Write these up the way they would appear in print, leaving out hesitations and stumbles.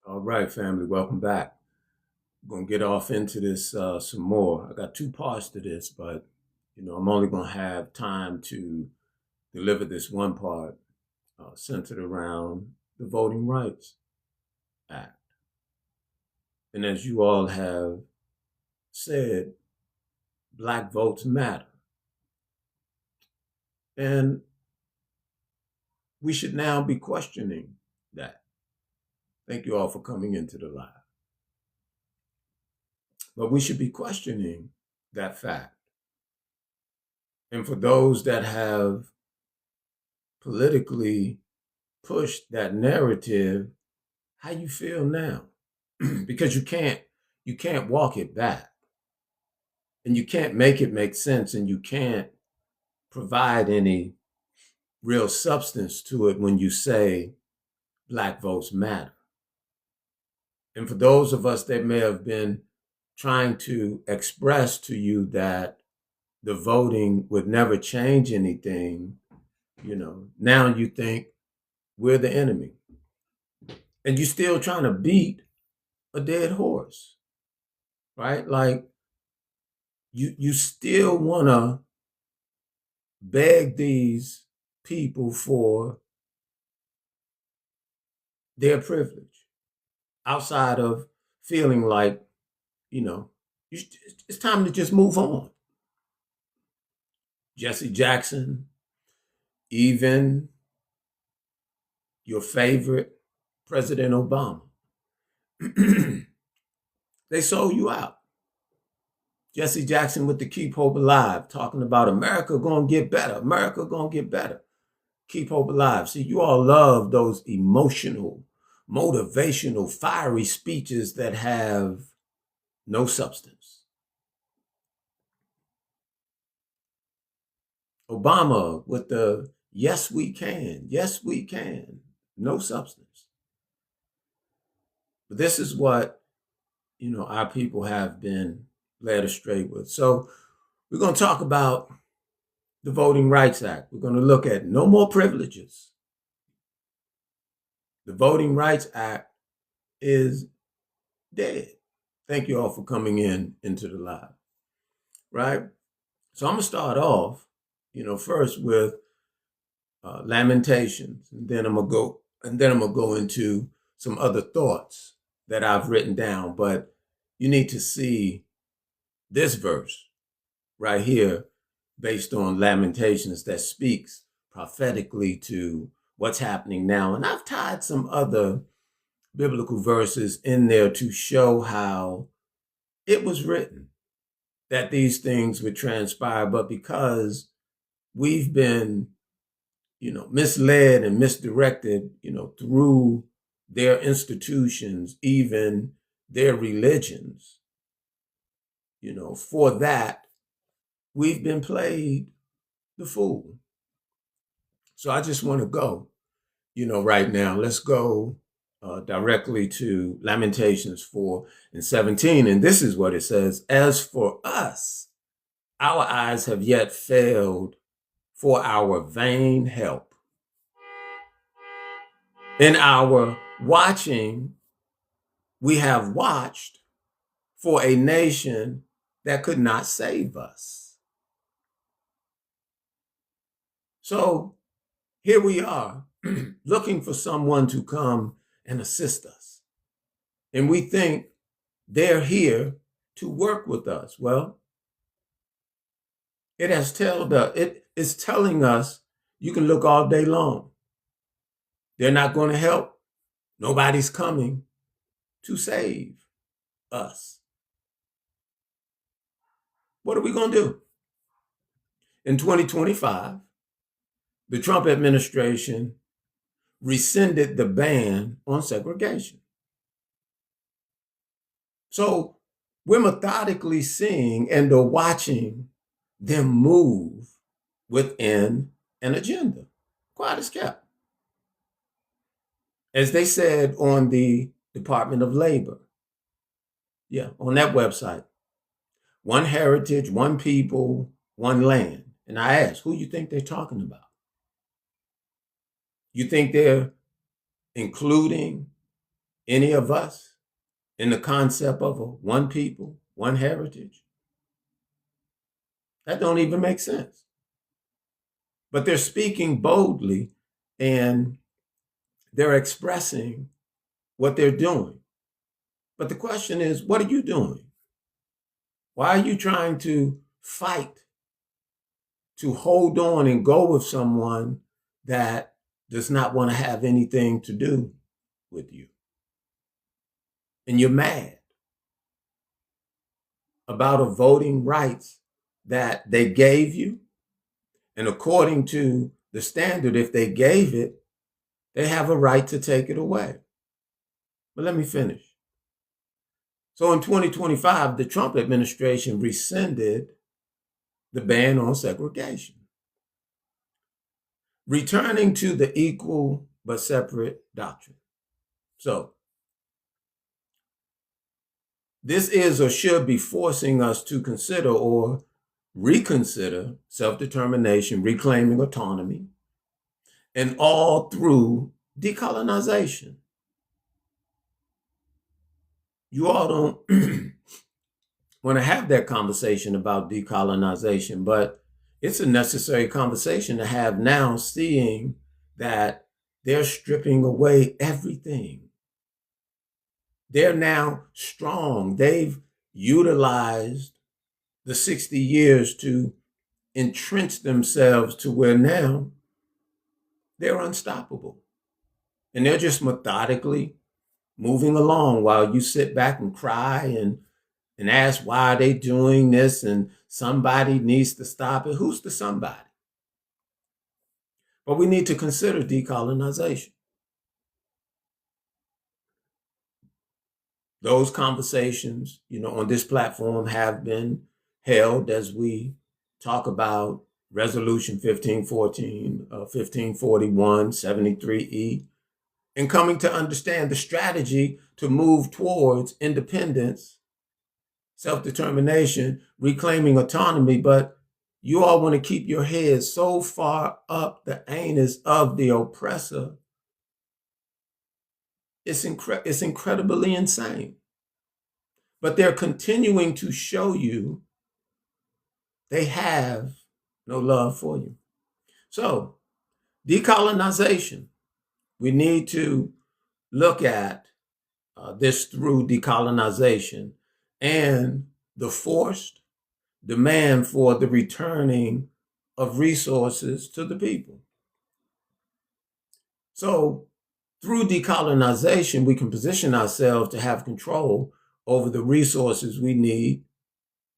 All right, family, welcome back. We're gonna get off into this some more. I got two parts to this, but I'm only gonna have time to deliver this one part centered around the Voting Rights Act. And as you all have said, Black votes matter, and we should now be questioning that. Thank you all for coming into the live, but we should be questioning that fact. And for those that have politically push that narrative, how you feel now? Because you can't walk it back, and you can't make it make sense, and you can't provide any real substance to it when you say Black votes matter. And for those of us that may have been trying to express to you that the voting would never change anything, now you think we're the enemy, and you're still trying to beat a dead horse, right? Like you still want to beg these people for their privilege outside of feeling like, you know, it's time to just move on. Jesse Jackson, even your favorite President Obama, they sold you out. Jesse Jackson with the Keep Hope Alive, talking about America gonna get better, America gonna get better. Keep Hope Alive. See, you all love those emotional, motivational, fiery speeches that have no substance. Obama with the yes, we can, no substance. But this is what, our people have been led astray with. So we're going to talk about the Voting Rights Act. We're going to look at no more privileges. The Voting Rights Act is dead. Thank you all for coming into the live, right? So I'm gonna start off, first with Lamentations, and then I'm gonna go into some other thoughts that I've written down. But you need to see this verse right here, based on Lamentations, that speaks prophetically to what's happening now. And I've tied some other biblical verses in there to show how it was written that these things would transpire, but because we've been, misled and misdirected, through their institutions, even their religions, for that, we've been played the fool. So I just want to go, right now. Let's go directly to Lamentations 4:17. And this is what it says: As for us, our eyes have yet failed for our vain help. In our watching, we have watched for a nation that could not save us. So here we are, looking for someone to come and assist us. And we think they're here to work with us. Well, it is telling us you can look all day long. They're not going to help. Nobody's coming to save us. What are we going to do? In 2025, the Trump administration rescinded the ban on segregation. So we're methodically seeing and are watching them move within an agenda. Quiet as kept. As they said on the Department of Labor, on that website, one heritage, one people, one land. And I asked, who you think they're talking about? You think they're including any of us in the concept of a one people, one heritage? That don't even make sense. But they're speaking boldly and they're expressing what they're doing. But the question is, what are you doing? Why are you trying to fight to hold on and go with someone that does not want to have anything to do with you? And you're mad about a voting rights that they gave you. And according to the standard, if they gave it, they have a right to take it away. But let me finish. So in 2025, the Trump administration rescinded the ban on segregation, returning to the equal but separate doctrine. So this is or should be forcing us to consider or reconsider self-determination, reclaiming autonomy, and all through decolonization. You all don't want to have that conversation about decolonization, but it's a necessary conversation to have now, seeing that they're stripping away everything. They're now strong. They've utilized the 60 years to entrench themselves to where now they're unstoppable. And they're just methodically moving along while you sit back and cry and ask why are they doing this and somebody needs to stop it. Who's the somebody? But we need to consider decolonization. Those conversations, on this platform have been held as we talk about Resolution 1514, 1541, 73E, and coming to understand the strategy to move towards independence, self-determination, reclaiming autonomy. But you all want to keep your heads so far up the anus of the oppressor. It's incredibly insane. But they're continuing to show you they have no love for you. So, decolonization, we need to look at this through decolonization and the forced demand for the returning of resources to the people. So, through decolonization, we can position ourselves to have control over the resources we need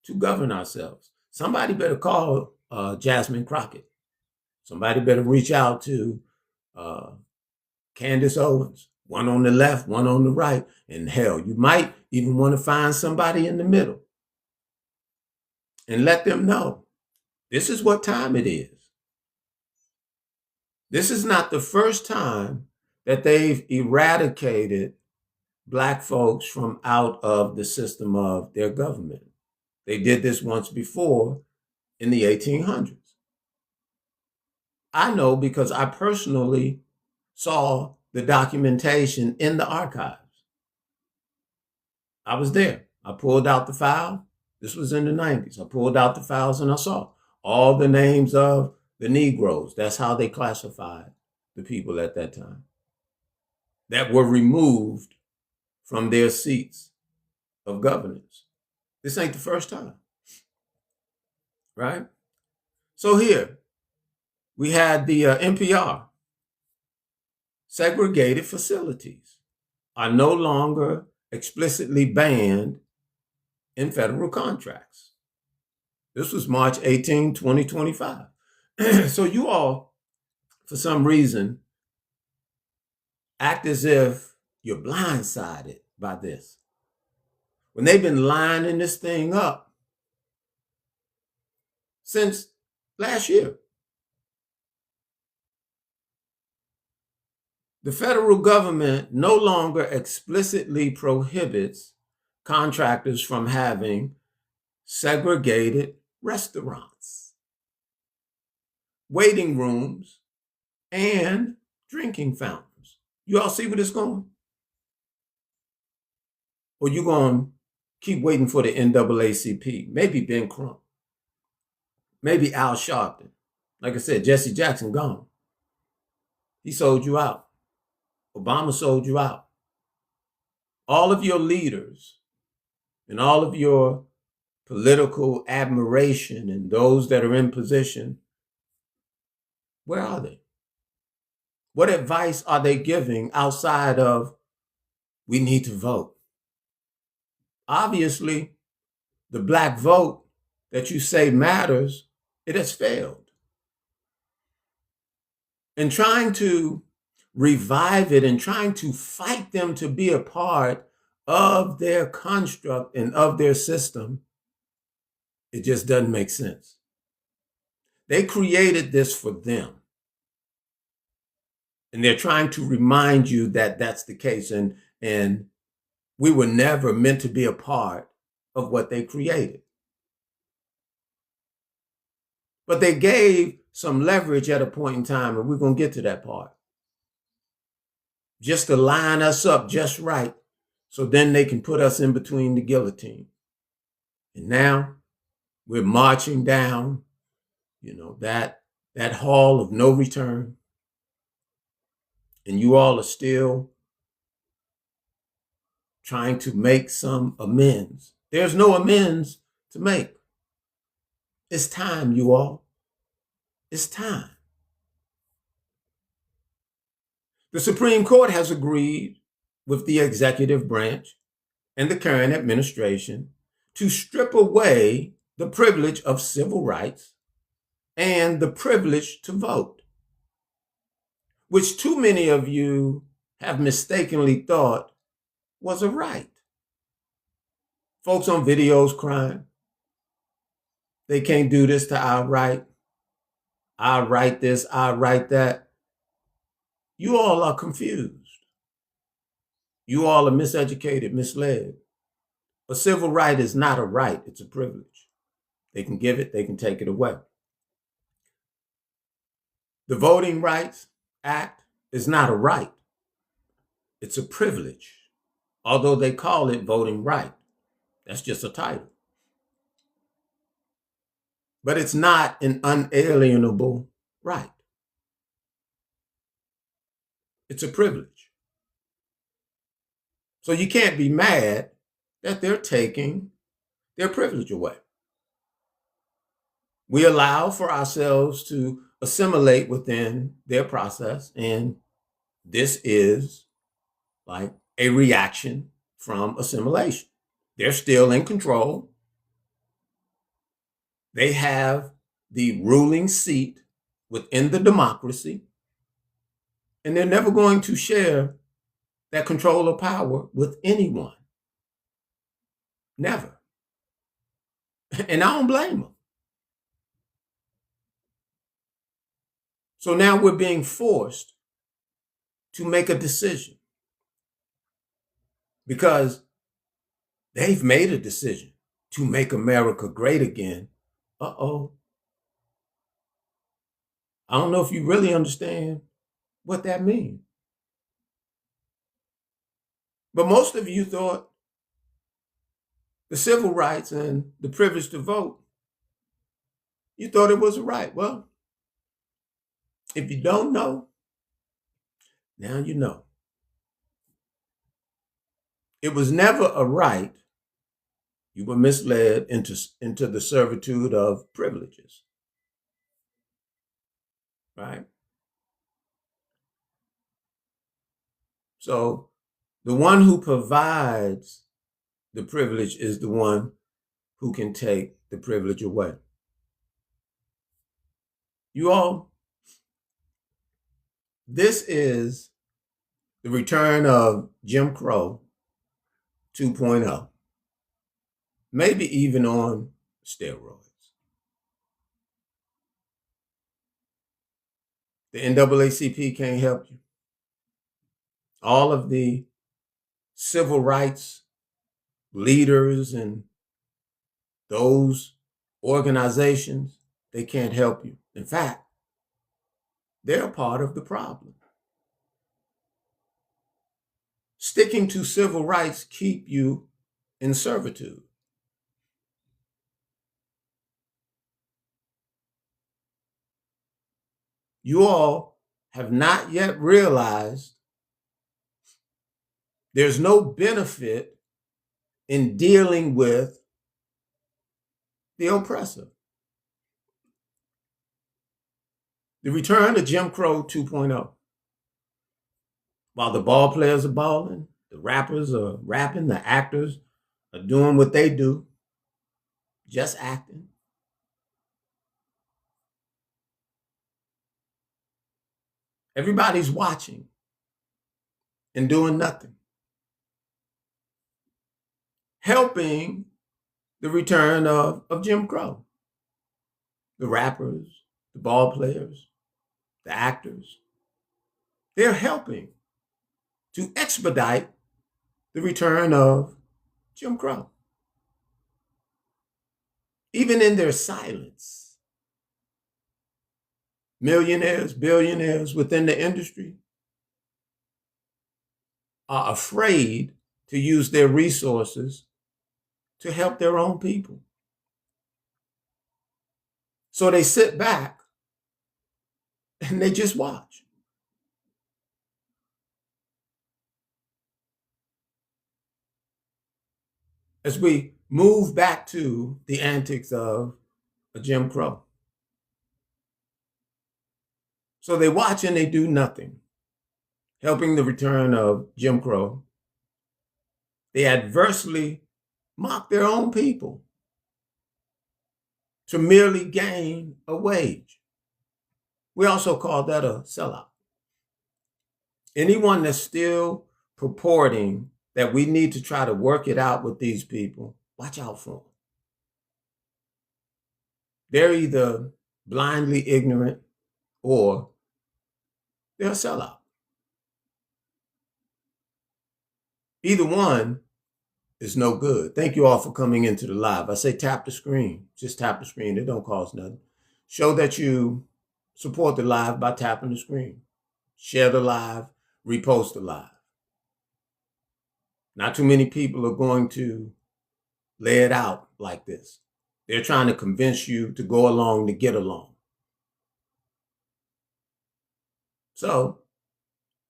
to govern ourselves. Somebody better call Jasmine Crockett. Somebody better reach out to Candace Owens, one on the left, one on the right. And hell, you might even want to find somebody in the middle and let them know this is what time it is. This is not the first time that they've eradicated Black folks from out of the system of their government. They did this once before in the 1800s. I know because I personally saw the documentation in the archives. I was there. I pulled out the file. This was in the 90s. I pulled out the files and I saw all the names of the Negroes. That's how they classified the people at that time that were removed from their seats of governance. This ain't the first time, right? So here, we had the NPR. Segregated facilities are no longer explicitly banned in federal contracts. This was March 18, 2025. So you all, for some reason, act as if you're blindsided by this, when they've been lining this thing up since last year. The federal government no longer explicitly prohibits contractors from having segregated restaurants, waiting rooms, and drinking fountains. You all see where this is going? Or you going to keep waiting for the NAACP? Maybe Ben Crump. Maybe Al Sharpton. Like I said, Jesse Jackson gone. He sold you out. Obama sold you out. All of your leaders and all of your political admiration and those that are in position, where are they? What advice are they giving outside of we need to vote? Obviously, the black vote that you say matters, it has failed. And trying to revive it and trying to fight them to be a part of their construct and of their system, it just doesn't make sense. They created this for them. And they're trying to remind you that that's the case. And we were never meant to be a part of what they created. But they gave some leverage at a point in time, and we're going to get to that part, just to line us up just right, so then they can put us in between the guillotine. And now we're marching down, that hall of no return. And you all are still trying to make some amends. There's no amends to make. It's time, you all. It's time. The Supreme Court has agreed with the executive branch and the current administration to strip away the privilege of civil rights and the privilege to vote, which too many of you have mistakenly thought was a right. Folks on videos crying, they can't do this to our right. I'll write this, I'll write that. You all are confused. You all are miseducated, misled. A civil right is not a right, it's a privilege. They can give it, they can take it away. The Voting Rights Act is not a right, it's a privilege. Although they call it voting right, that's just a title. But it's not an unalienable right. It's a privilege. So you can't be mad that they're taking their privilege away. We allow for ourselves to assimilate within their process, and this is like a reaction from assimilation. They're still in control. They have the ruling seat within the democracy, and they're never going to share that control of power with anyone. Never. And I don't blame them. So now we're being forced to make a decision because they've made a decision to make America great again. Uh-oh. I don't know if you really understand what that means. But most of you thought the civil rights and the privilege to vote, you thought it was a right. Well, if you don't know, now you know. It was never a right. You were misled into the servitude of privileges. Right? So the one who provides the privilege is the one who can take the privilege away. You all, this is the return of Jim Crow 2.0, maybe even on steroids. The NAACP can't help you. All of the civil rights leaders and those organizations, they can't help you. In fact, they're a part of the problem. Sticking to civil rights keep you in servitude. You all have not yet realized there's no benefit in dealing with the oppressor. The return to Jim Crow 2.0. While the ball players are balling, the rappers are rapping, the actors are doing what they do, just acting. Everybody's watching and doing nothing, helping the return of Jim Crow. The rappers, the ball players, the actors, they're helping to expedite the return of Jim Crow. Even in their silence, millionaires, billionaires within the industry are afraid to use their resources to help their own people. So they sit back and they just watch. As we move back to the antics of Jim Crow. So they watch and they do nothing, helping the return of Jim Crow. They adversely mock their own people to merely gain a wage. We also call that a sellout. Anyone that's still purporting that we need to try to work it out with these people, watch out for them. They're either blindly ignorant or they're a sellout. Either one is no good. Thank you all for coming into the live. I say tap the screen. Just tap the screen. It don't cost nothing. Show that you support the live by tapping the screen. Share the live, repost the live. Not too many people are going to lay it out like this. They're trying to convince you to go along to get along. So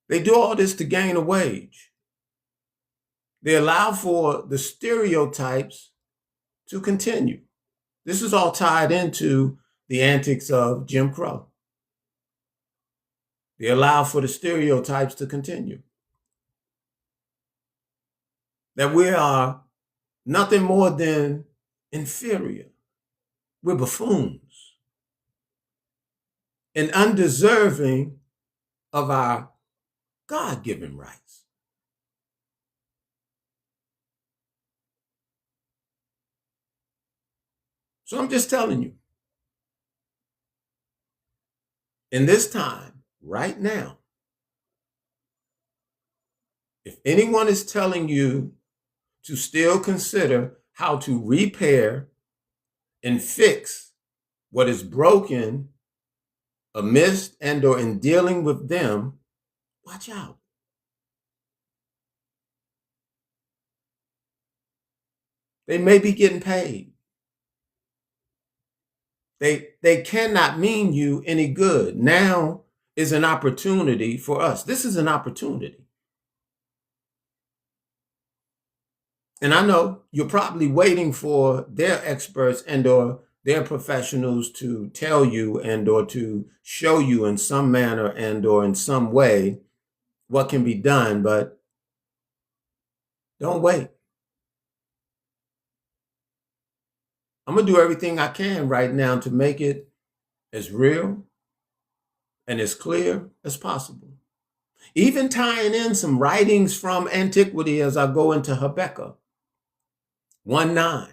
they do all this to gain a wage. They allow for the stereotypes to continue. This is all tied into the antics of Jim Crow. They allow for the stereotypes to continue. That we are nothing more than inferior. We're buffoons and undeserving of our God-given rights. So I'm just telling you, in this time, right now, if anyone is telling you to still consider how to repair and fix what is broken amidst and or in dealing with them, watch out. They may be getting paid. They cannot mean you any good. Now is an opportunity for us. This is an opportunity. And I know you're probably waiting for their experts and or their professionals to tell you and or to show you in some manner and or in some way what can be done, but don't wait. I'm going to do everything I can right now to make it as real and as clear as possible. Even tying in some writings from antiquity as I go into Habakkuk 1:9.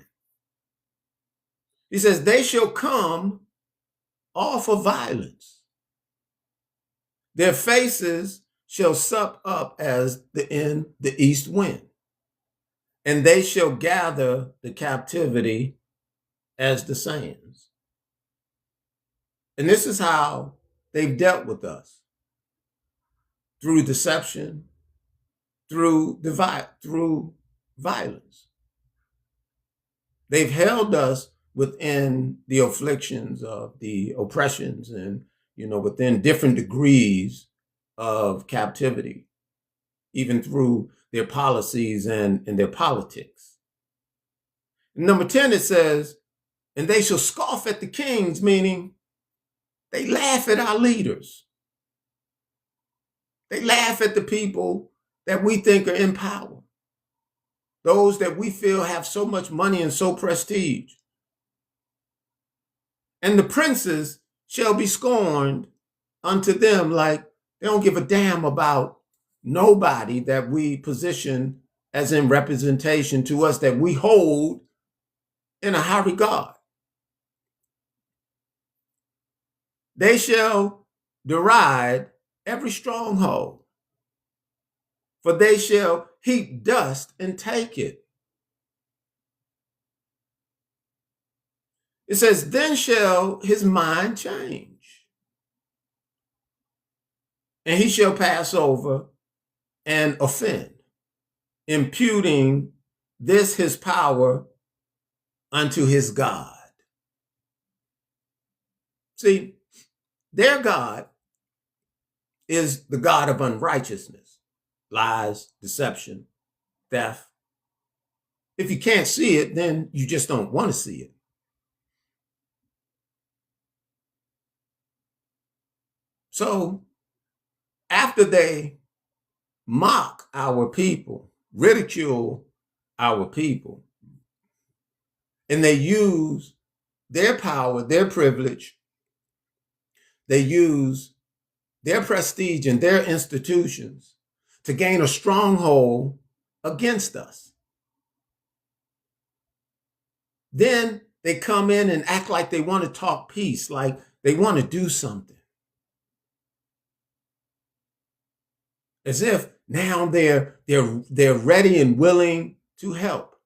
He says, they shall come all for violence. Their faces shall sup up as in the east wind, and they shall gather the captivity as the sands. And this is how they've dealt with us. Through deception, through violence. They've held us within the afflictions of the oppressions and, within different degrees of captivity, even through their policies and their politics. Number 10, it says, and they shall scoff at the kings, meaning they laugh at our leaders. They laugh at the people that we think are in power, those that we feel have so much money and so prestige. And the princes shall be scorned unto them, like they don't give a damn about nobody that we position as in representation to us, that we hold in a high regard. They shall deride every stronghold, for they shall heap dust and take it. It says, then shall his mind change, and he shall pass over and offend, imputing this his power unto his God. See, their God is the God of unrighteousness, lies, deception, theft. If you can't see it, then you just don't want to see it. So after they mock our people, ridicule our people, and they use their power, their privilege, they use their prestige and their institutions to gain a stronghold against us. Then they come in and act like they want to talk peace, like they want to do something. As if now they're ready and willing to help.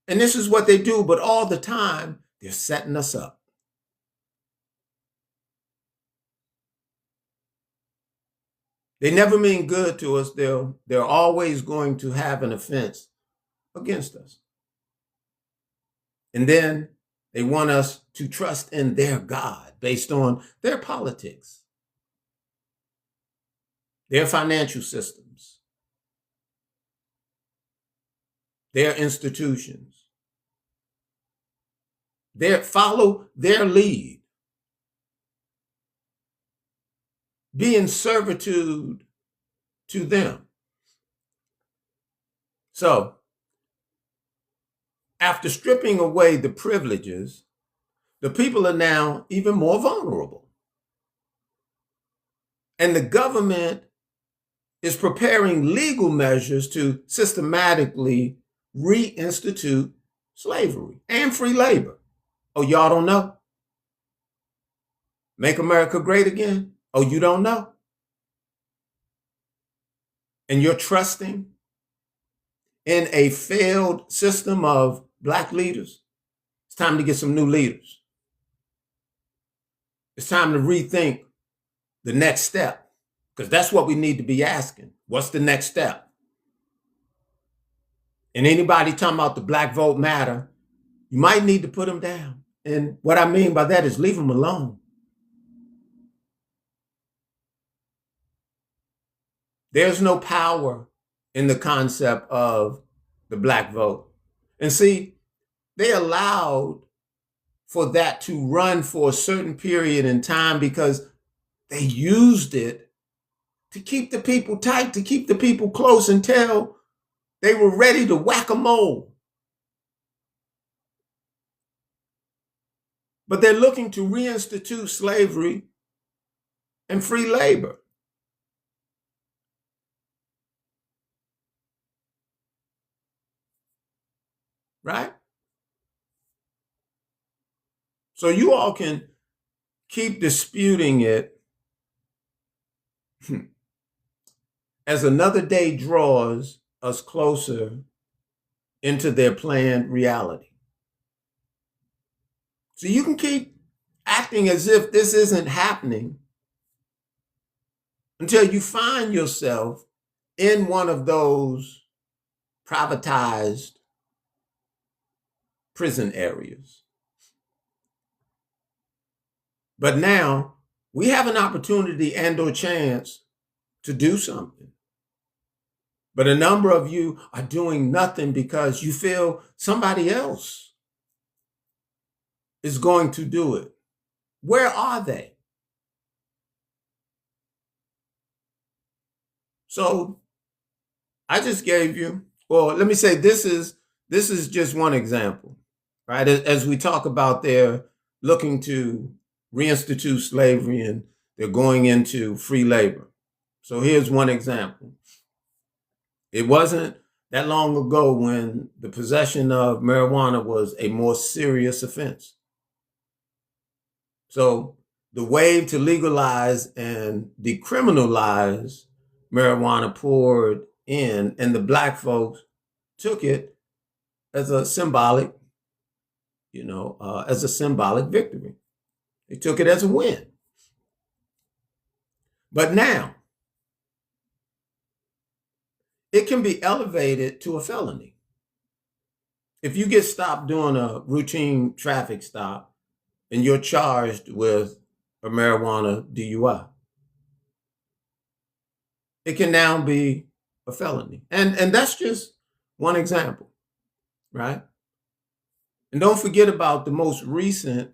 And this is what they do, but all the time, they're setting us up. They never mean good to us. They're always going to have an offense against us. And then they want us to trust in their God based on their politics, their financial systems, their institutions. Follow their lead. Be in servitude to them. So, after stripping away the privileges, the people are now even more vulnerable. And the government is preparing legal measures to systematically reinstitute slavery and free labor. Oh, y'all don't know? Make America great again? Oh, you don't know? And you're trusting in a failed system of Black leaders? It's time to get some new leaders. It's time to rethink the next step, because that's what we need to be asking. What's the next step? And anybody talking about the Black vote matter, you might need to put them down. And what I mean by that is leave them alone. There's no power in the concept of the Black vote. And see, they allowed for that to run for a certain period in time because they used it to keep the people tight, to keep the people close until they were ready to whack-a-mole. But they're looking to reinstitute slavery and free labor. Right? So you all can keep disputing it as another day draws us closer into their planned reality. So you can keep acting as if this isn't happening until you find yourself in one of those privatized prison areas. But now we have an opportunity and or chance to do something. But a number of you are doing nothing because you feel somebody else is going to do it. Where are they? So I just gave you, well, let me say this is just one example, right? As we talk about they're looking to reinstitute slavery and they're going into free labor. So here's one example. It wasn't that long ago when the possession of marijuana was a more serious offense. So the wave to legalize and decriminalize marijuana poured in, and the black folks took it as a symbolic, as a symbolic victory. They took it as a win. But now, it can be elevated to a felony. If you get stopped doing a routine traffic stop and you're charged with a marijuana DUI, it can now be a felony. And that's just one example, right? And don't forget about the most recent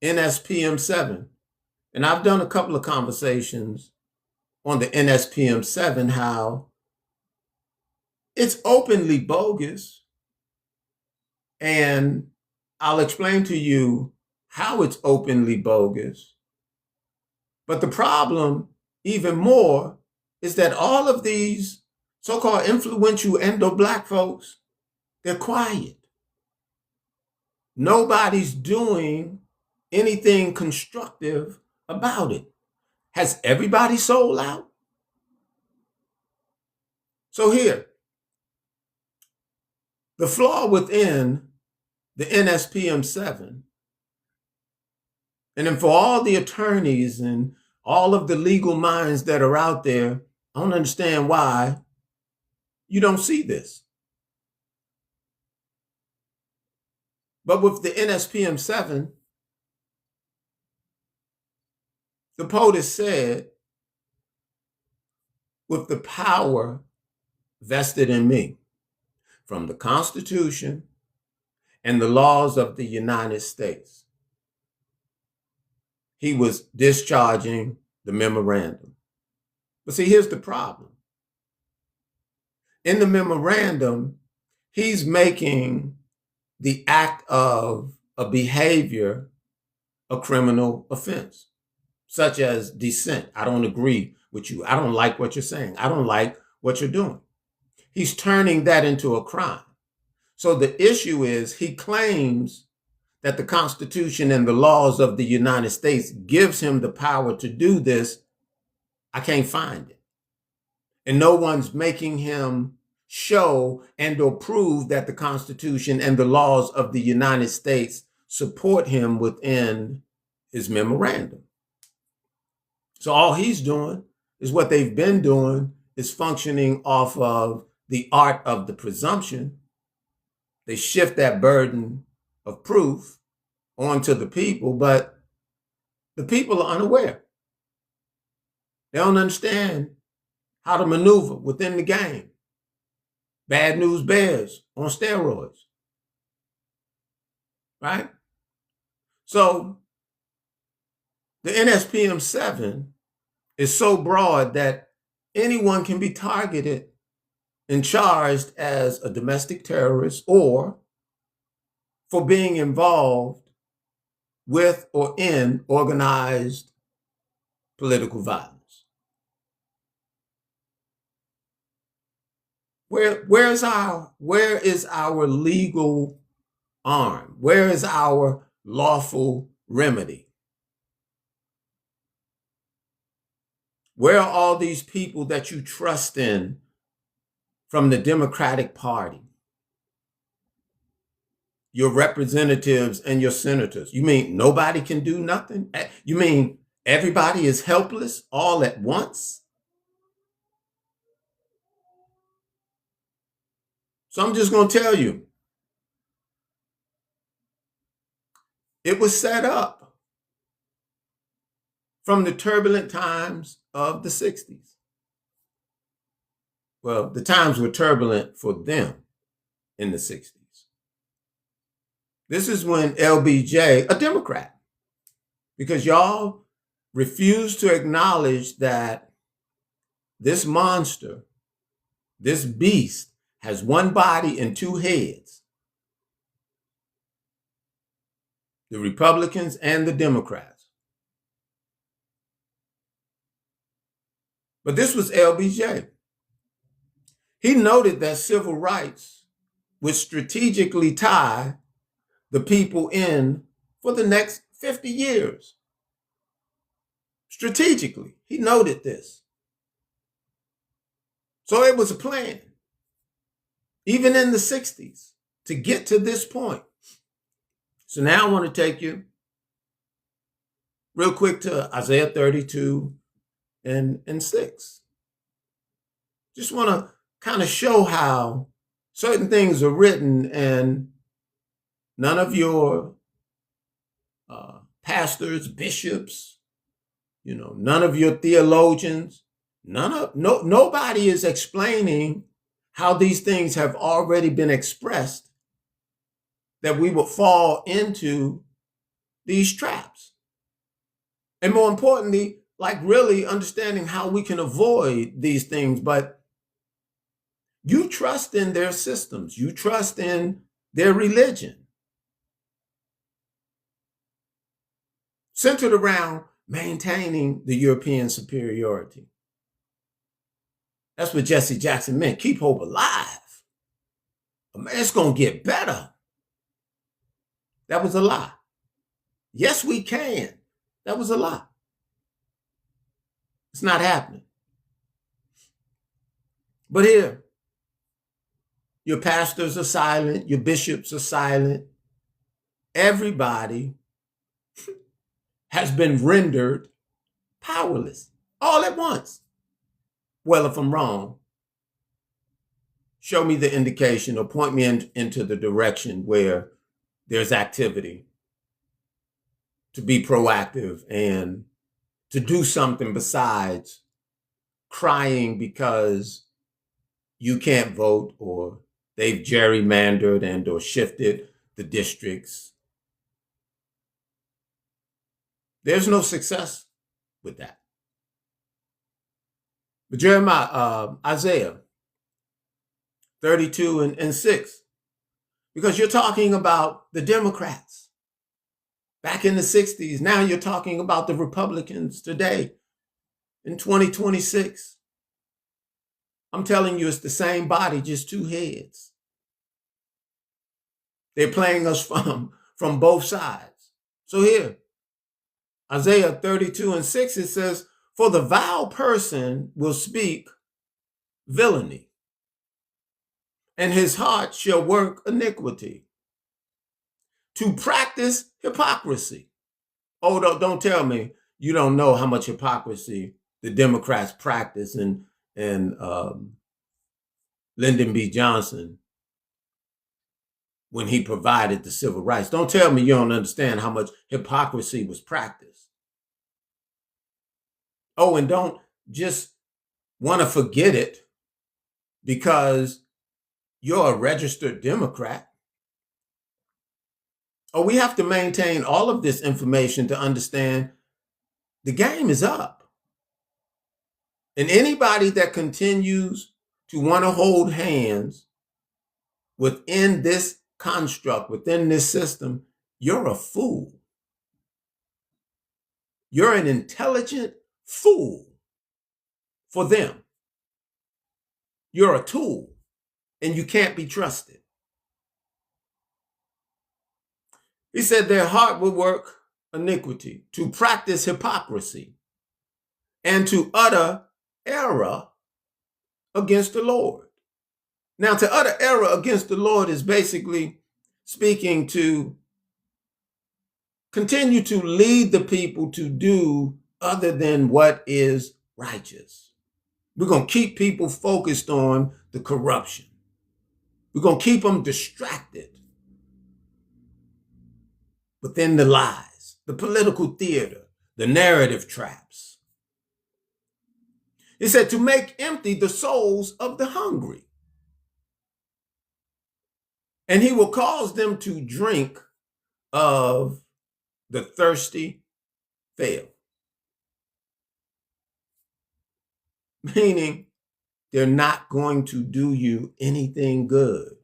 NSPM 7. And I've done a couple of conversations on the NSPM 7, how it's openly bogus. And I'll explain to you how it's openly bogus. But the problem, even more, is that all of these so-called influential Indo-Black folks, they're quiet. Nobody's doing anything constructive about it. Has everybody sold out? So here, the flaw within the NSPM 7, and then for all the attorneys and all of the legal minds that are out there, I don't understand why you don't see this. But with the NSPM 7, the POTUS said, with the power vested in me from the Constitution and the laws of the United States, he was discharging the memorandum. But see, here's the problem. In the memorandum, he's making the act of a behavior a criminal offense, such as dissent. I don't agree with you. I don't like what you're saying. I don't like what you're doing. He's turning that into a crime. So the issue is he claims that the Constitution and the laws of the United States gives him the power to do this. I can't find it. And no one's making him show and or prove that the Constitution and the laws of the United States support him within his memorandum. So all he's doing is what they've been doing, is functioning off of the art of the presumption. They shift that burden of proof onto the people, but the people are unaware. They don't understand how to maneuver within the game. Bad news bears on steroids, right? So the NSPM 7 is so broad that anyone can be targeted and charged as a domestic terrorist or for being involved with or in organized political violence. Where is our legal arm? Where is our lawful remedy? Where are all these people that you trust in from the Democratic Party? Your representatives and your senators. You mean nobody can do nothing? You mean everybody is helpless all at once? So I'm just going to tell you, It was set up from the turbulent times of the 60s. Well, the times were turbulent for them in the 60s. This is when LBJ, a Democrat, because y'all refuse to acknowledge that this monster, this beast, has one body and two heads. The Republicans and the Democrats. But this was LBJ. He noted that civil rights would strategically tie the people in for the next 50 years. Strategically, he noted this. So it was a plan, even in the 60s, to get to this point. So now I want to take you real quick to Isaiah 32 and 6. Just want to kind of show how certain things are written and none of your pastors, bishops, none of your theologians, nobody is explaining how these things have already been expressed, that we will fall into these traps. And more importantly, like really understanding how we can avoid these things. But you trust in their systems. You trust in their religion, centered around maintaining the European superiority. That's what Jesse Jackson meant. Keep hope alive. Man, it's going to get better. That was a lie. Yes, we can. That was a lie. It's not happening. But here, your pastors are silent. Your bishops are silent. Everybody has been rendered powerless all at once. Well, if I'm wrong, show me the indication or point me into the direction where there's activity to be proactive and to do something besides crying because you can't vote or they've gerrymandered and or shifted the districts. There's no success with that. But Isaiah 32 and 6, because you're talking about the Democrats back in the 60s. Now you're talking about the Republicans today in 2026. I'm telling you, it's the same body, just two heads. They're playing us from both sides. So here, Isaiah 32 and 6, it says, "For the vile person will speak villainy, and his heart shall work iniquity, to practice hypocrisy." Oh, don't tell me you don't know how much hypocrisy the Democrats practice and Lyndon B. Johnson when he provided the civil rights. Don't tell me you don't understand how much hypocrisy was practiced. Oh, and don't just want to forget it because you're a registered Democrat. Oh, we have to maintain all of this information to understand the game is up. And anybody that continues to want to hold hands within this construct, within this system, you're a fool. You're an intelligent fool for them. You're a tool and you can't be trusted. He said their heart will work iniquity, to practice hypocrisy, and to utter error against the Lord. Now, to utter error against the Lord is basically speaking to continue to lead the people to do other than what is righteous. We're going to keep people focused on the corruption. We're going to keep them distracted. within the lies, the political theater, the narrative traps. He said to make empty the souls of the hungry. And he will cause them to drink of the thirsty fail. Meaning they're not going to do you anything good.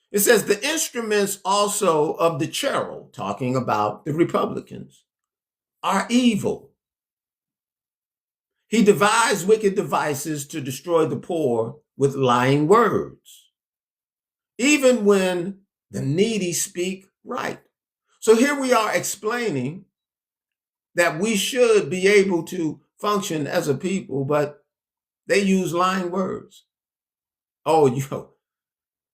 It says the instruments also of the cherub, talking about the Republicans, are evil. He devised wicked devices to destroy the poor with lying words, even when the needy speak right. So here we are explaining that we should be able to function as a people, but they use lying words. Oh,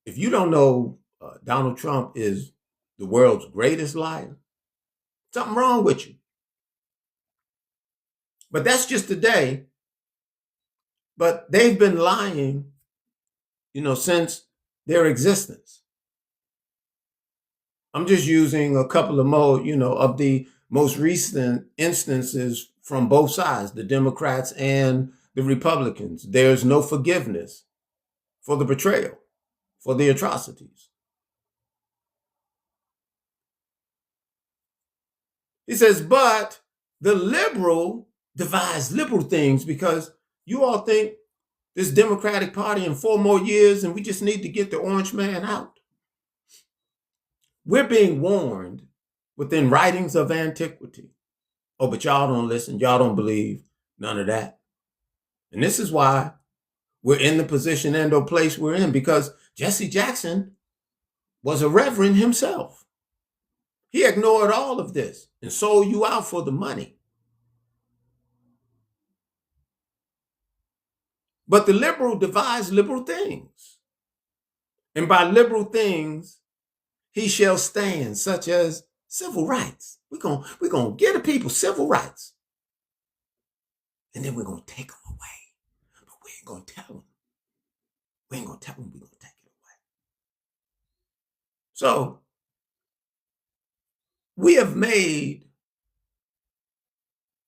if you don't know Donald Trump is the world's greatest liar, something wrong with you. But that's just today. But they've been lying, since their existence. I'm just using a couple of more, of the most recent instances from both sides, the Democrats and the Republicans. There's no forgiveness for the betrayal, for the atrocities. He says, but the liberal devise liberal things, because you all think this Democratic Party in 4 more years and we just need to get the orange man out. We're being warned within writings of antiquity. Oh, but y'all don't listen. Y'all don't believe none of that. And this is why we're in the position and or place we're in, because Jesse Jackson was a reverend himself. He ignored all of this and sold you out for the money. But the liberal devise liberal things. And by liberal things, he shall stand, such as civil rights. We're gonna give the people civil rights. And then we're gonna take them away. But we ain't gonna tell them. We ain't gonna tell them we're gonna take it away. So we have made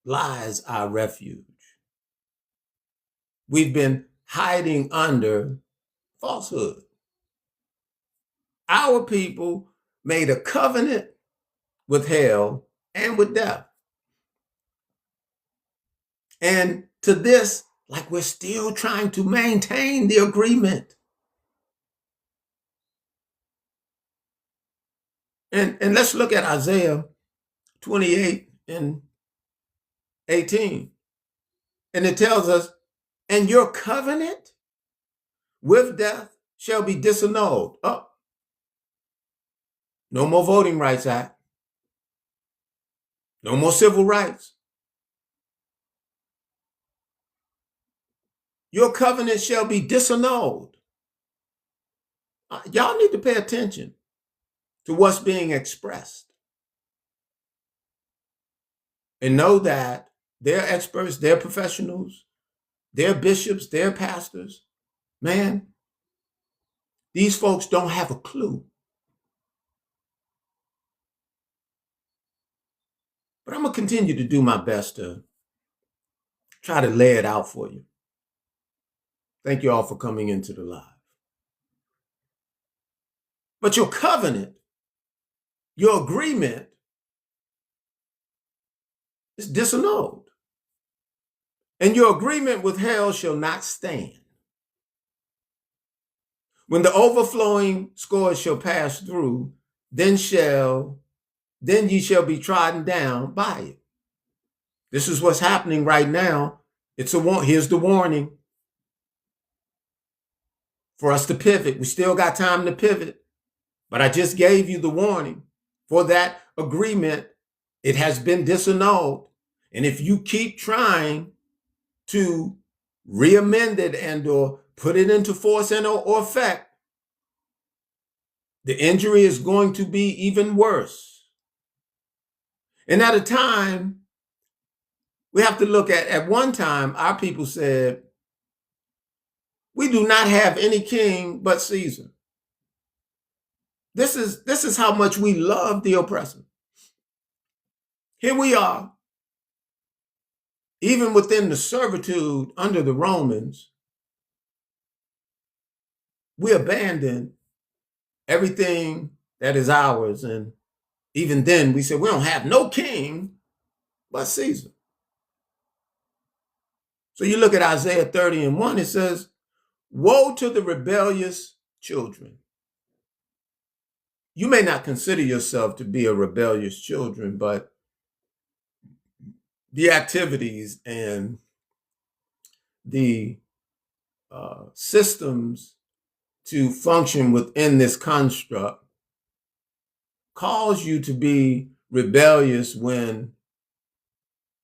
lies our refuge. We've been hiding under falsehood. Our people made a covenant with hell and with death. And to this, like we're still trying to maintain the agreement. And let's look at Isaiah 28 and 18. And it tells us, and your covenant with death shall be disannulled. Oh, no more Voting Rights Act. No more civil rights. Your covenant shall be disannulled. Y'all need to pay attention to what's being expressed. And know that they're experts, they're professionals, they're bishops, they're pastors. Man, these folks don't have a clue. But I'm going to continue to do my best to try to lay it out for you. Thank you all for coming into the live. But your covenant, your agreement is disannulled. And your agreement with hell shall not stand. When the overflowing scourge shall pass through, then ye shall be trodden down by it. This is what's happening right now. Here's the warning for us to pivot. We still got time to pivot, but I just gave you the warning for that agreement. It has been disannulled. And if you keep trying to re-amend it and or put it into force and or effect, the injury is going to be even worse. And at a time, we have to look at one time, our people said, we do not have any king but Caesar. This is how much we love the oppressor. Here we are, even within the servitude under the Romans, we abandon everything that is ours. And even then we said we don't have no king but Caesar. So you look at Isaiah 30:1, it says, woe to the rebellious children. You may not consider yourself to be a rebellious children, but the activities and the systems to function within this construct cause you to be rebellious when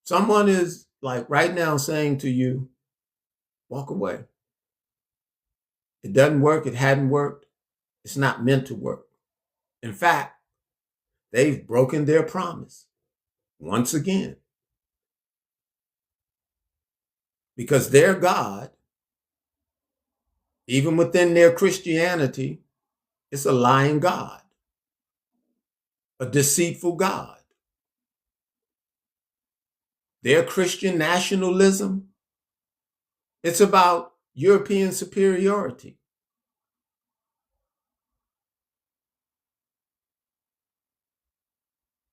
someone is, like right now, saying to you, walk away. It doesn't work. It hadn't worked. It's not meant to work. In fact, they've broken their promise once again, because their God, even within their Christianity, is a lying God, a deceitful God. Their Christian nationalism, it's about European superiority.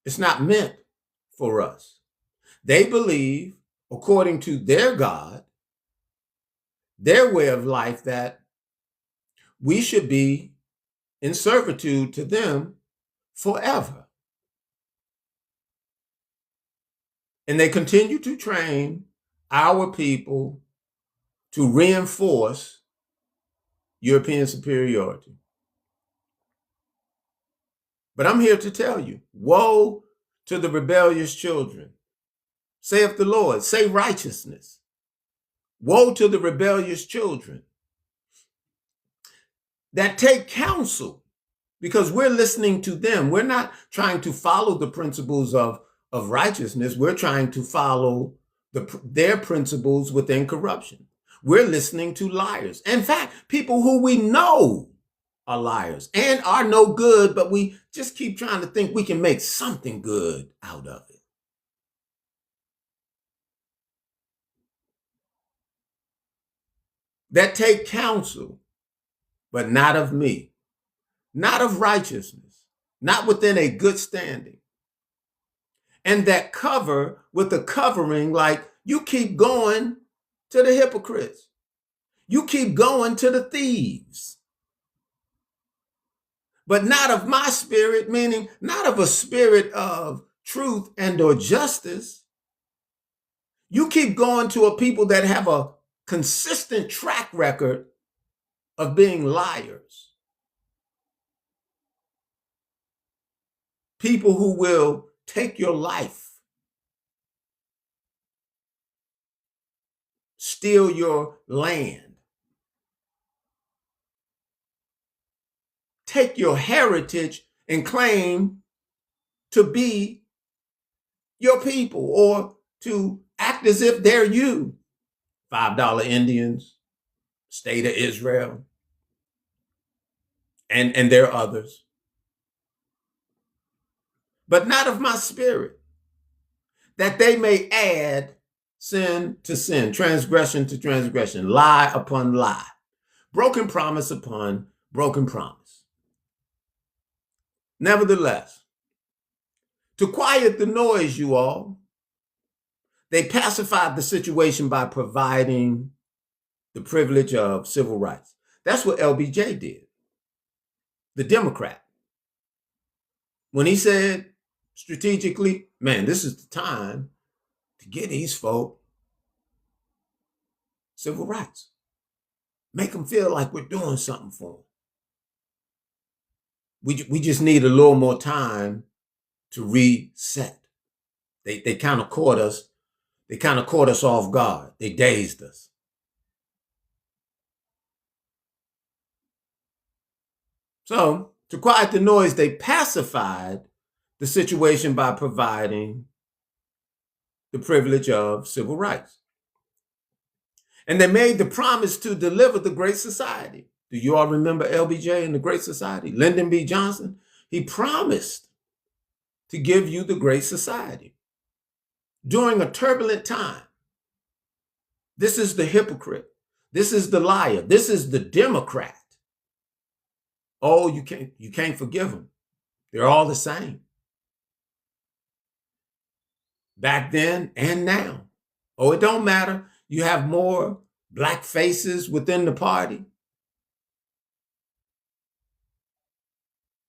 It's not meant for us. They believe, according to their God, their way of life, that we should be in servitude to them forever. And they continue to train our people to reinforce European superiority. But I'm here to tell you, woe to the rebellious children, saith the Lord. Say righteousness. Woe to the rebellious children that take counsel, because we're listening to them. We're not trying to follow the principles of righteousness. We're trying to follow their principles within corruption. We're listening to liars. In fact, people who we know are liars and are no good, but we just keep trying to think we can make something good out of it. That take counsel, but not of me, not of righteousness, not within a good standing. And that cover with a covering, like you keep going to the hypocrites. You keep going to the thieves. But not of my spirit, meaning not of a spirit of truth and or justice. You keep going to a people that have a consistent track record of being liars. People who will take your life, steal your land, take your heritage and claim to be your people or to act as if they're you. $5 Indians, State of Israel, and there are others. But not of my spirit, that they may add sin to sin, transgression to transgression, lie upon lie, broken promise upon broken promise. Nevertheless, to quiet the noise, you all, they pacified the situation by providing the privilege of civil rights. That's what LBJ did, the Democrat. When he said strategically, man, this is the time to get these folk civil rights. Make them feel like we're doing something for them. We just need a little more time to reset. They kind of caught us. They kind of caught us off guard. They dazed us. So, to quiet the noise, they pacified the situation by providing the privilege of civil rights. And they made the promise to deliver the Great Society. Do you all remember LBJ and the Great Society? Lyndon B. Johnson, he promised to give you the Great Society during a turbulent time. This is the hypocrite. This is the liar. This is the Democrat. Oh, you can't forgive them. They're all the same. Back then and now. Oh, it don't matter. You have more black faces within the party.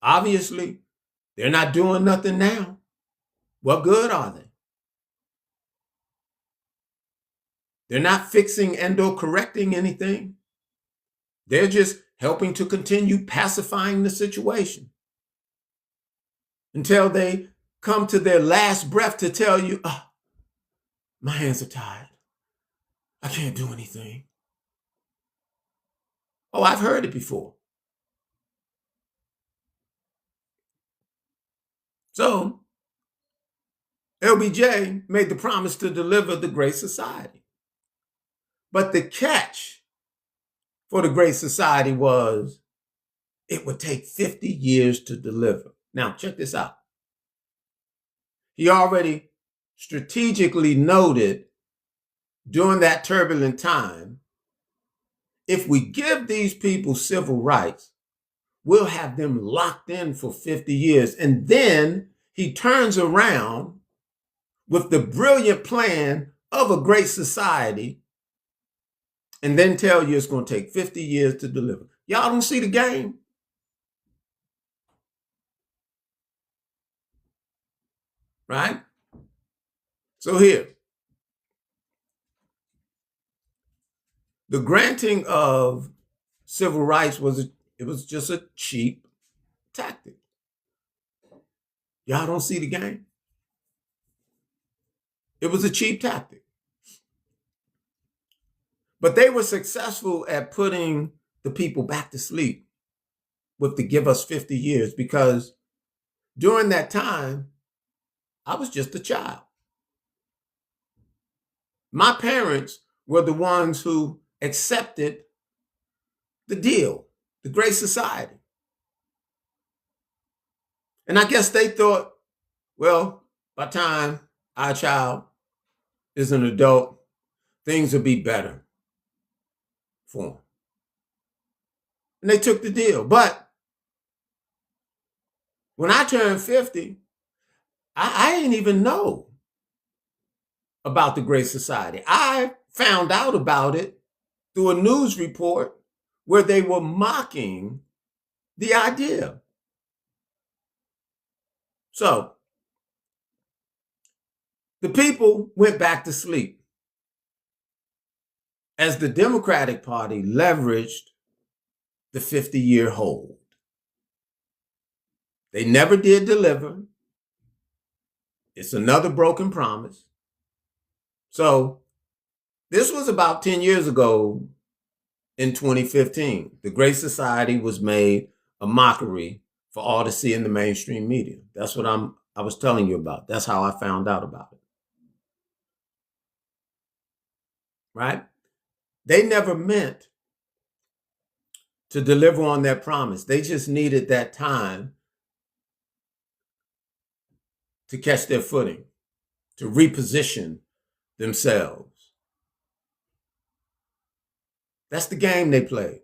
Obviously, they're not doing nothing now. What good are they? They're not fixing and/or correcting anything. They're just helping to continue pacifying the situation until they come to their last breath to tell you, oh, my hands are tied. I can't do anything. Oh, I've heard it before. So, LBJ made the promise to deliver the Great Society. But the catch for the Great Society was it would take 50 years to deliver. Now, check this out. He already strategically noted during that turbulent time, if we give these people civil rights, we'll have them locked in for 50 years. And then he turns around with the brilliant plan of a great society and then tell you it's going to take 50 years to deliver. Y'all don't see the game? Right? So here, the granting of civil rights was just a cheap tactic. Y'all don't see the game? It was a cheap tactic. But they were successful at putting the people back to sleep with the give us 50 years because during that time, I was just a child. My parents were the ones who accepted the deal, the Great Society. And I guess they thought, well, by the time our child is an adult, things will be better for them. And they took the deal. But when I turned 50, I didn't even know about the Great Society. I found out about it through a news report where they were mocking the idea. So the people went back to sleep as the Democratic Party leveraged the 50-year hold. They never did deliver. It's another broken promise. So this was about 10 years ago in 2015. The Great Society was made a mockery for all to see in the mainstream media. That's what I was telling you about. That's how I found out about it. Right? They never meant to deliver on their promise. They just needed that time to catch their footing, to reposition themselves. That's the game they played.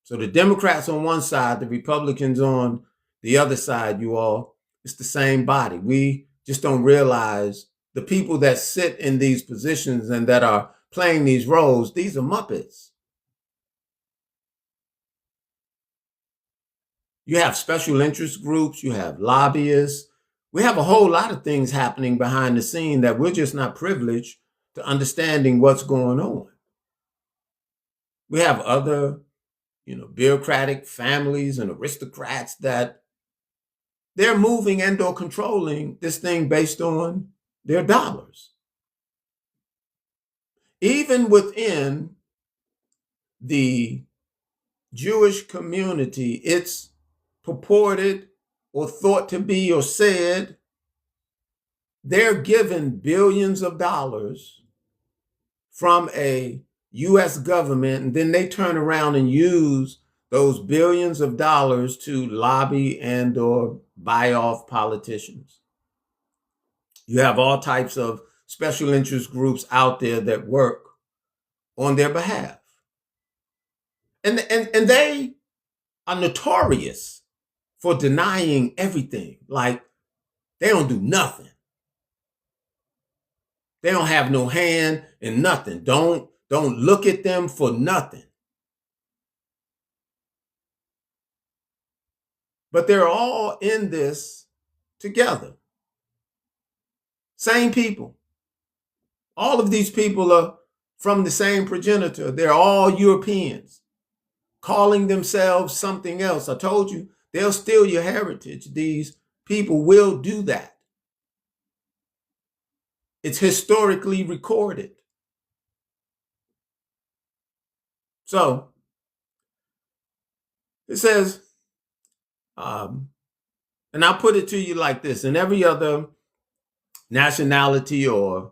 So the Democrats on one side, the Republicans on the other side, you all, it's the same body. We just don't realize the people that sit in these positions and that are playing these roles, these are Muppets. You have special interest groups, you have lobbyists. We have a whole lot of things happening behind the scene that we're just not privileged to understanding what's going on. We have other, bureaucratic families and aristocrats that they're moving and/or controlling this thing based on their dollars. Even within the Jewish community, it's purported or thought to be or said they're given billions of dollars from a US government, and then they turn around and use those billions of dollars to lobby and or buy off politicians. You have all types of special interest groups out there that work on their behalf. And they are notorious for denying everything. Like, they don't do nothing. They don't have no hand in nothing. Don't look at them for nothing. But they're all in this together. Same people. All of these people are from the same progenitor. They're all Europeans, calling themselves something else. I told you, they'll steal your heritage. These people will do that. It's historically recorded. So it says, and I'll put it to you like this: in every other nationality or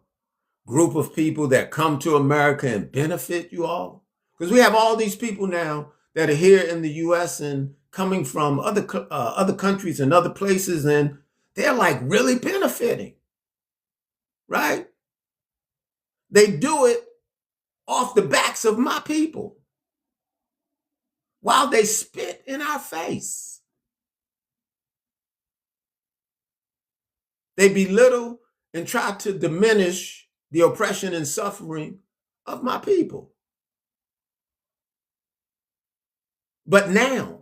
group of people that come to America and benefit you all, because we have all these people now that are here in the U.S. and coming from other countries and other places, and they're like really benefiting, right? They do it off the backs of my people while they spit in our face. They belittle and try to diminish the oppression and suffering of my people. But now,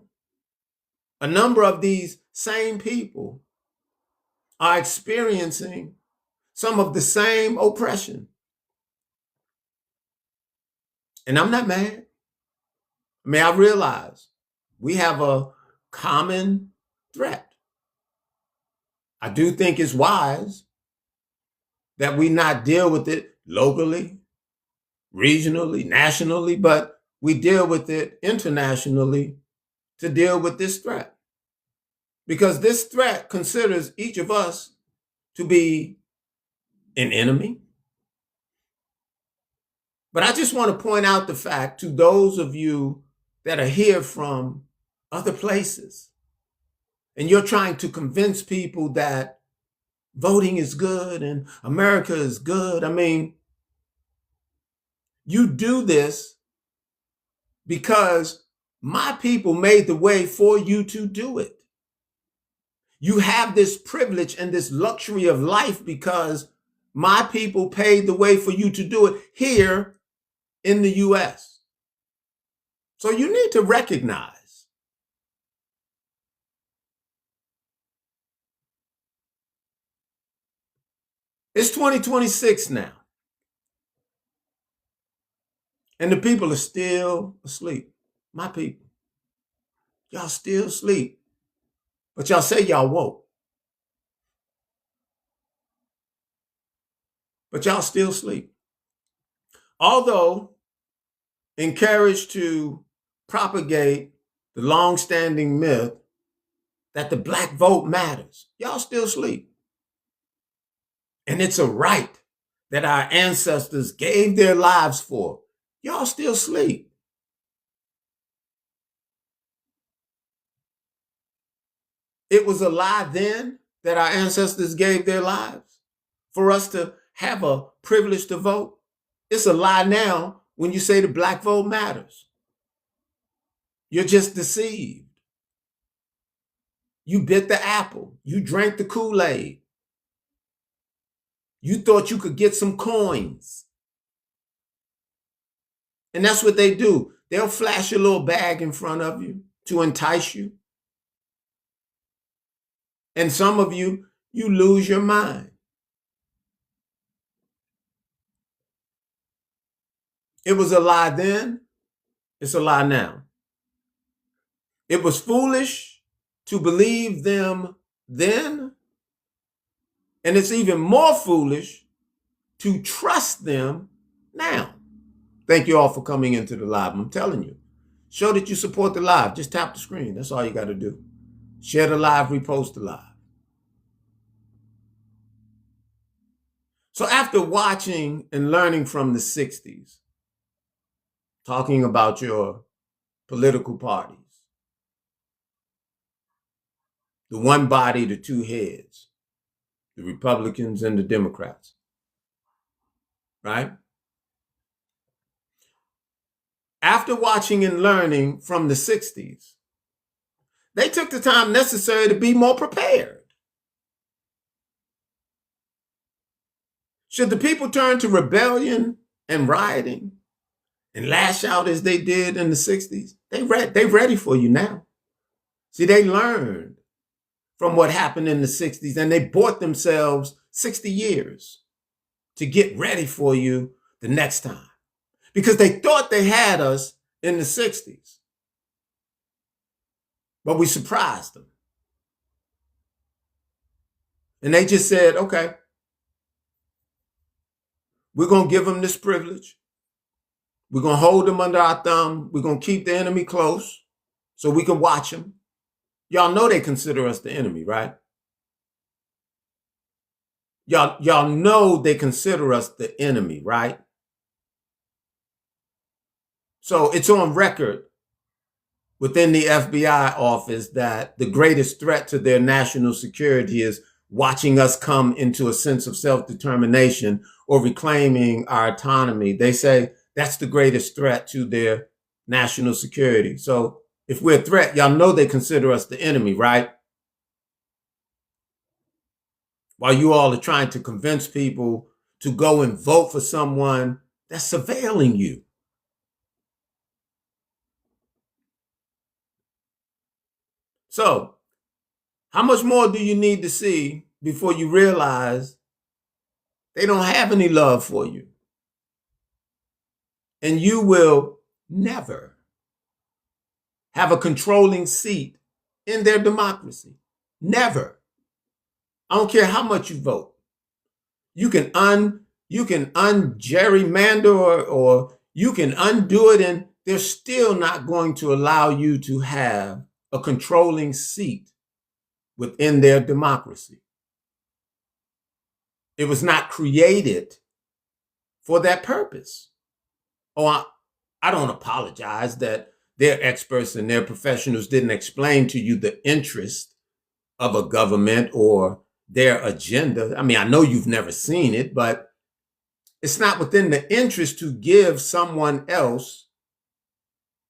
a number of these same people are experiencing some of the same oppression. And I'm not mad. I mean, I realize we have a common threat. I do think it's wise that we not deal with it locally, regionally, nationally, but we deal with it internationally to deal with this threat. Because this threat considers each of us to be an enemy. But I just want to point out the fact to those of you that are here from other places, and you're trying to convince people that voting is good and America is good. I mean, you do this because my people made the way for you to do it. You have this privilege and this luxury of life because my people paid the way for you to do it here in the U.S. So you need to recognize it's 2026 now. And the people are still asleep. My people. Y'all still asleep. But y'all say y'all woke. But y'all still asleep. Although encouraged to propagate the long-standing myth that the black vote matters, y'all still asleep. And it's a right that our ancestors gave their lives for. Y'all still asleep. It was a lie then that our ancestors gave their lives for us to have a privilege to vote. It's a lie now when you say the black vote matters. You're just deceived. You bit the apple. You drank the Kool-Aid. You thought you could get some coins. And that's what they do. They'll flash a little bag in front of you to entice you. And some of you, you lose your mind. It was a lie then. It's a lie now. It was foolish to believe them then. And it's even more foolish to trust them now. Thank you all for coming into the live. I'm telling you, show that you support the live. Just tap the screen. That's all you got to do. Share the live, repost the live. So after watching and learning from the 60s, talking about your political parties. The one body, the two heads, the Republicans and the Democrats, right? After watching and learning from the 60s, they took the time necessary to be more prepared. Should the people turn to rebellion and rioting and lash out as they did in the 60s? They're ready for you now. See, they learned from what happened in the 60s and they bought themselves 60 years to get ready for you the next time because they thought they had us in the 60s. But we surprised them. And they just said, okay, we're going to give them this privilege. We're going to hold them under our thumb. We're going to keep the enemy close so we can watch them. Y'all know they consider us the enemy, right? Y'all know they consider us the enemy, right? So it's on record within the FBI office that the greatest threat to their national security is watching us come into a sense of self-determination or reclaiming our autonomy. They say that's the greatest threat to their national security. So if we're a threat, y'all know they consider us the enemy, right? While you all are trying to convince people to go and vote for someone that's surveilling you. So, how much more do you need to see before you realize they don't have any love for you? And you will never have a controlling seat in their democracy. Never. I don't care how much you vote. You can gerrymander or you can undo it, and they're still not going to allow you to have a controlling seat within their democracy. It was not created for that purpose. Oh, I don't apologize that their experts and their professionals didn't explain to you the interest of a government or their agenda. I mean, I know you've never seen it, but it's not within the interest to give someone else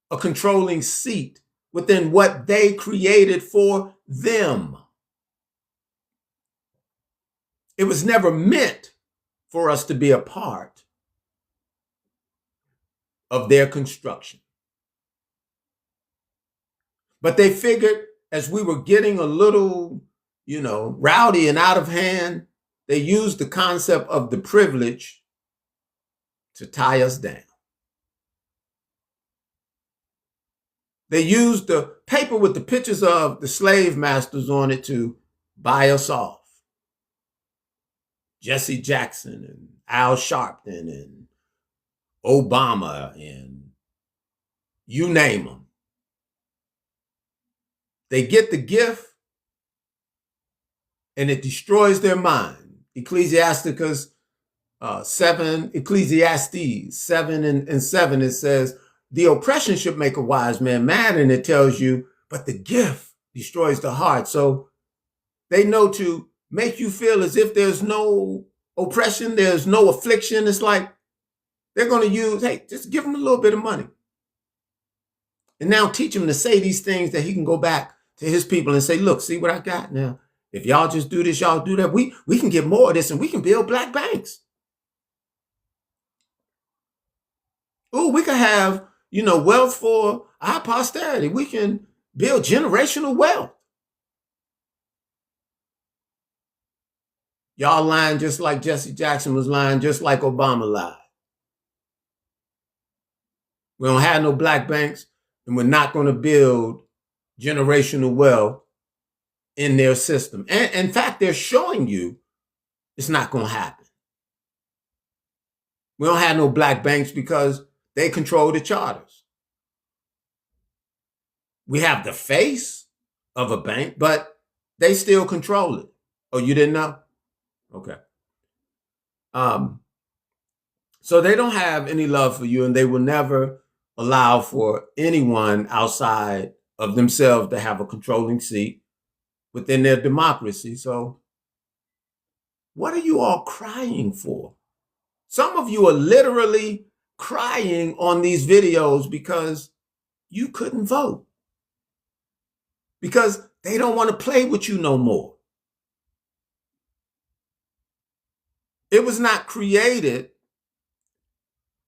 a controlling seat within what they created for them. It was never meant for us to be a part of their construction. But they figured as we were getting a little, rowdy and out of hand, they used the concept of the privilege to tie us down. They used the paper with the pictures of the slave masters on it to buy us off. Jesse Jackson and Al Sharpton and Obama and you name them. They get the gift and it destroys their mind. Ecclesiastes 7 and 7, it says, the oppression should make a wise man mad, and it tells you, but the gift destroys the heart. So they know to make you feel as if there's no oppression, there's no affliction. It's like they're going to use, hey, just give him a little bit of money. And now teach him to say these things that he can go back to his people and say, look, see what I got now. If y'all just do this, y'all do that, we can get more of this and we can build black banks. Oh, we can have, wealth for our posterity. We can build generational wealth. Y'all lying just like Jesse Jackson was lying, just like Obama lied. We don't have no black banks, and we're not going to build generational wealth in their system. And in fact, they're showing you it's not going to happen. We don't have no black banks because they control the charters. We have the face of a bank, but they still control it. Oh, you didn't know? Okay. So they don't have any love for you, and they will never allow for anyone outside of themselves to have a controlling seat within their democracy. So, what are you all crying for? Some of you are literally crying on these videos because you couldn't vote, because they don't want to play with you no more. It was not created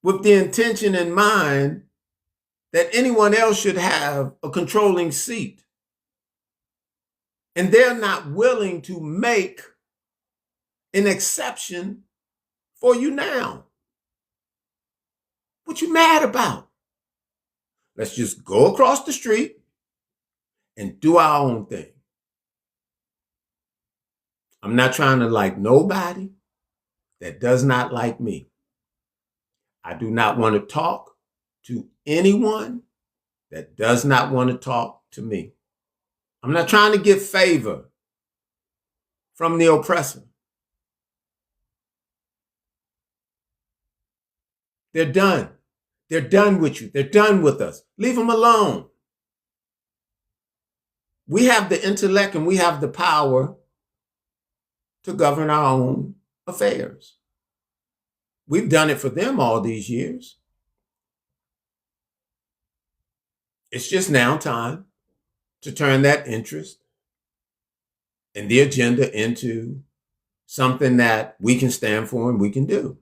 with the intention in mind that anyone else should have a controlling seat. And they're not willing to make an exception for you now. What you mad about? Let's just go across the street and do our own thing. I'm not trying to like nobody that does not like me. I do not want to talk to anyone that does not want to talk to me. I'm not trying to get favor from the oppressor. They're done. They're done with you. They're done with us. Leave them alone. We have the intellect and we have the power to govern our own affairs. We've done it for them all these years. It's just now time to turn that interest and the agenda into something that we can stand for and we can do.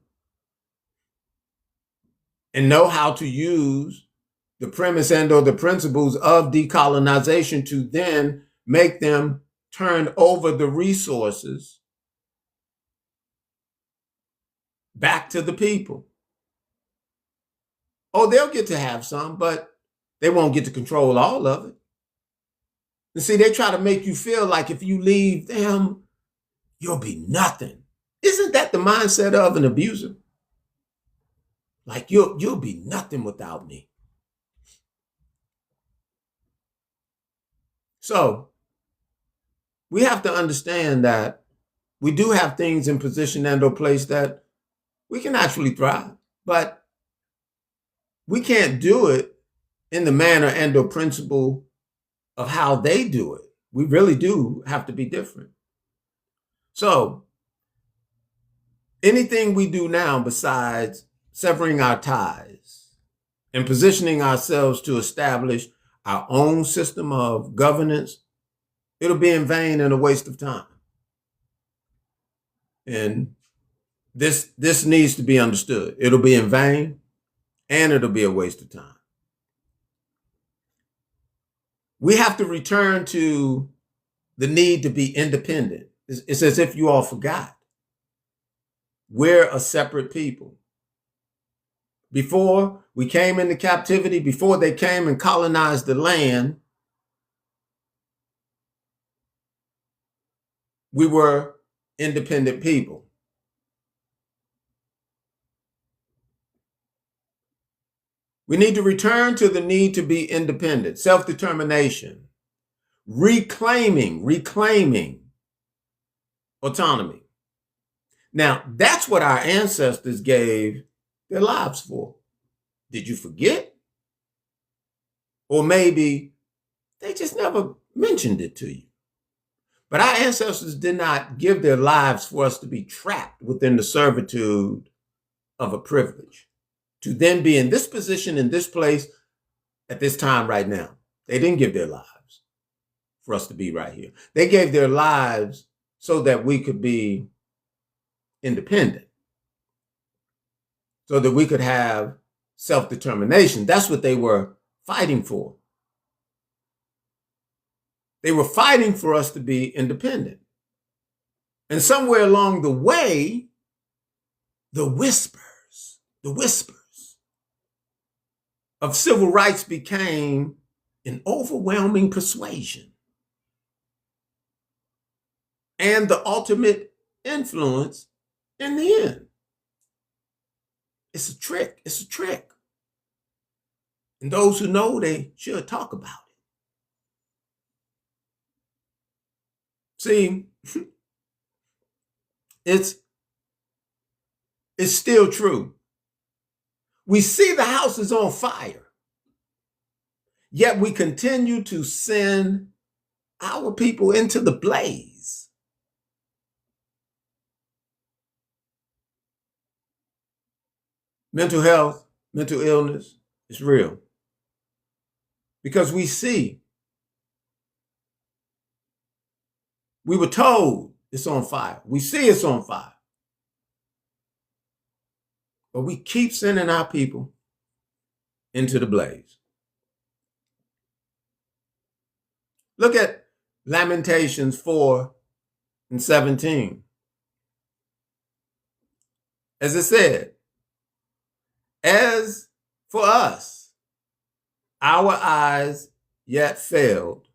And know how to use the premise and or the principles of decolonization to then make them turn over the resources back to the people. Oh, they'll get to have some, but they won't get to control all of it. And see, they try to make you feel like if you leave them, you'll be nothing. Isn't that the mindset of an abuser? Like you'll be nothing without me. So we have to understand that we do have things in position and or place that we can actually thrive, but we can't do it in the manner and or principle of how they do it. We really do have to be different. So anything we do now besides severing our ties and positioning ourselves to establish our own system of governance, it'll be in vain and a waste of time. And this needs to be understood. It'll be in vain and it'll be a waste of time. We have to return to the need to be independent. It's as if you all forgot. We're a separate people. Before we came into captivity, before they came and colonized the land, we were independent people. We need to return to the need to be independent, self-determination, reclaiming autonomy. Now, that's what our ancestors gave their lives for. Did you forget? Or maybe they just never mentioned it to you. But our ancestors did not give their lives for us to be trapped within the servitude of a privilege, to then be in this position, in this place, at this time right now. They didn't give their lives for us to be right here. They gave their lives so that we could be independent, so that we could have self-determination. That's what they were fighting for. They were fighting for us to be independent. And somewhere along the way, the whispers of civil rights became an overwhelming persuasion and the ultimate influence in the end. It's a trick. It's a trick. And those who know, they should talk about it. See, it's still true. We see the house is on fire. Yet we continue to send our people into the blaze. Mental health, mental illness is real. Because we see, we were told it's on fire. We see it's on fire. But we keep sending our people into the blaze. Look at Lamentations 4:17. As it said, as for us, our eyes yet failed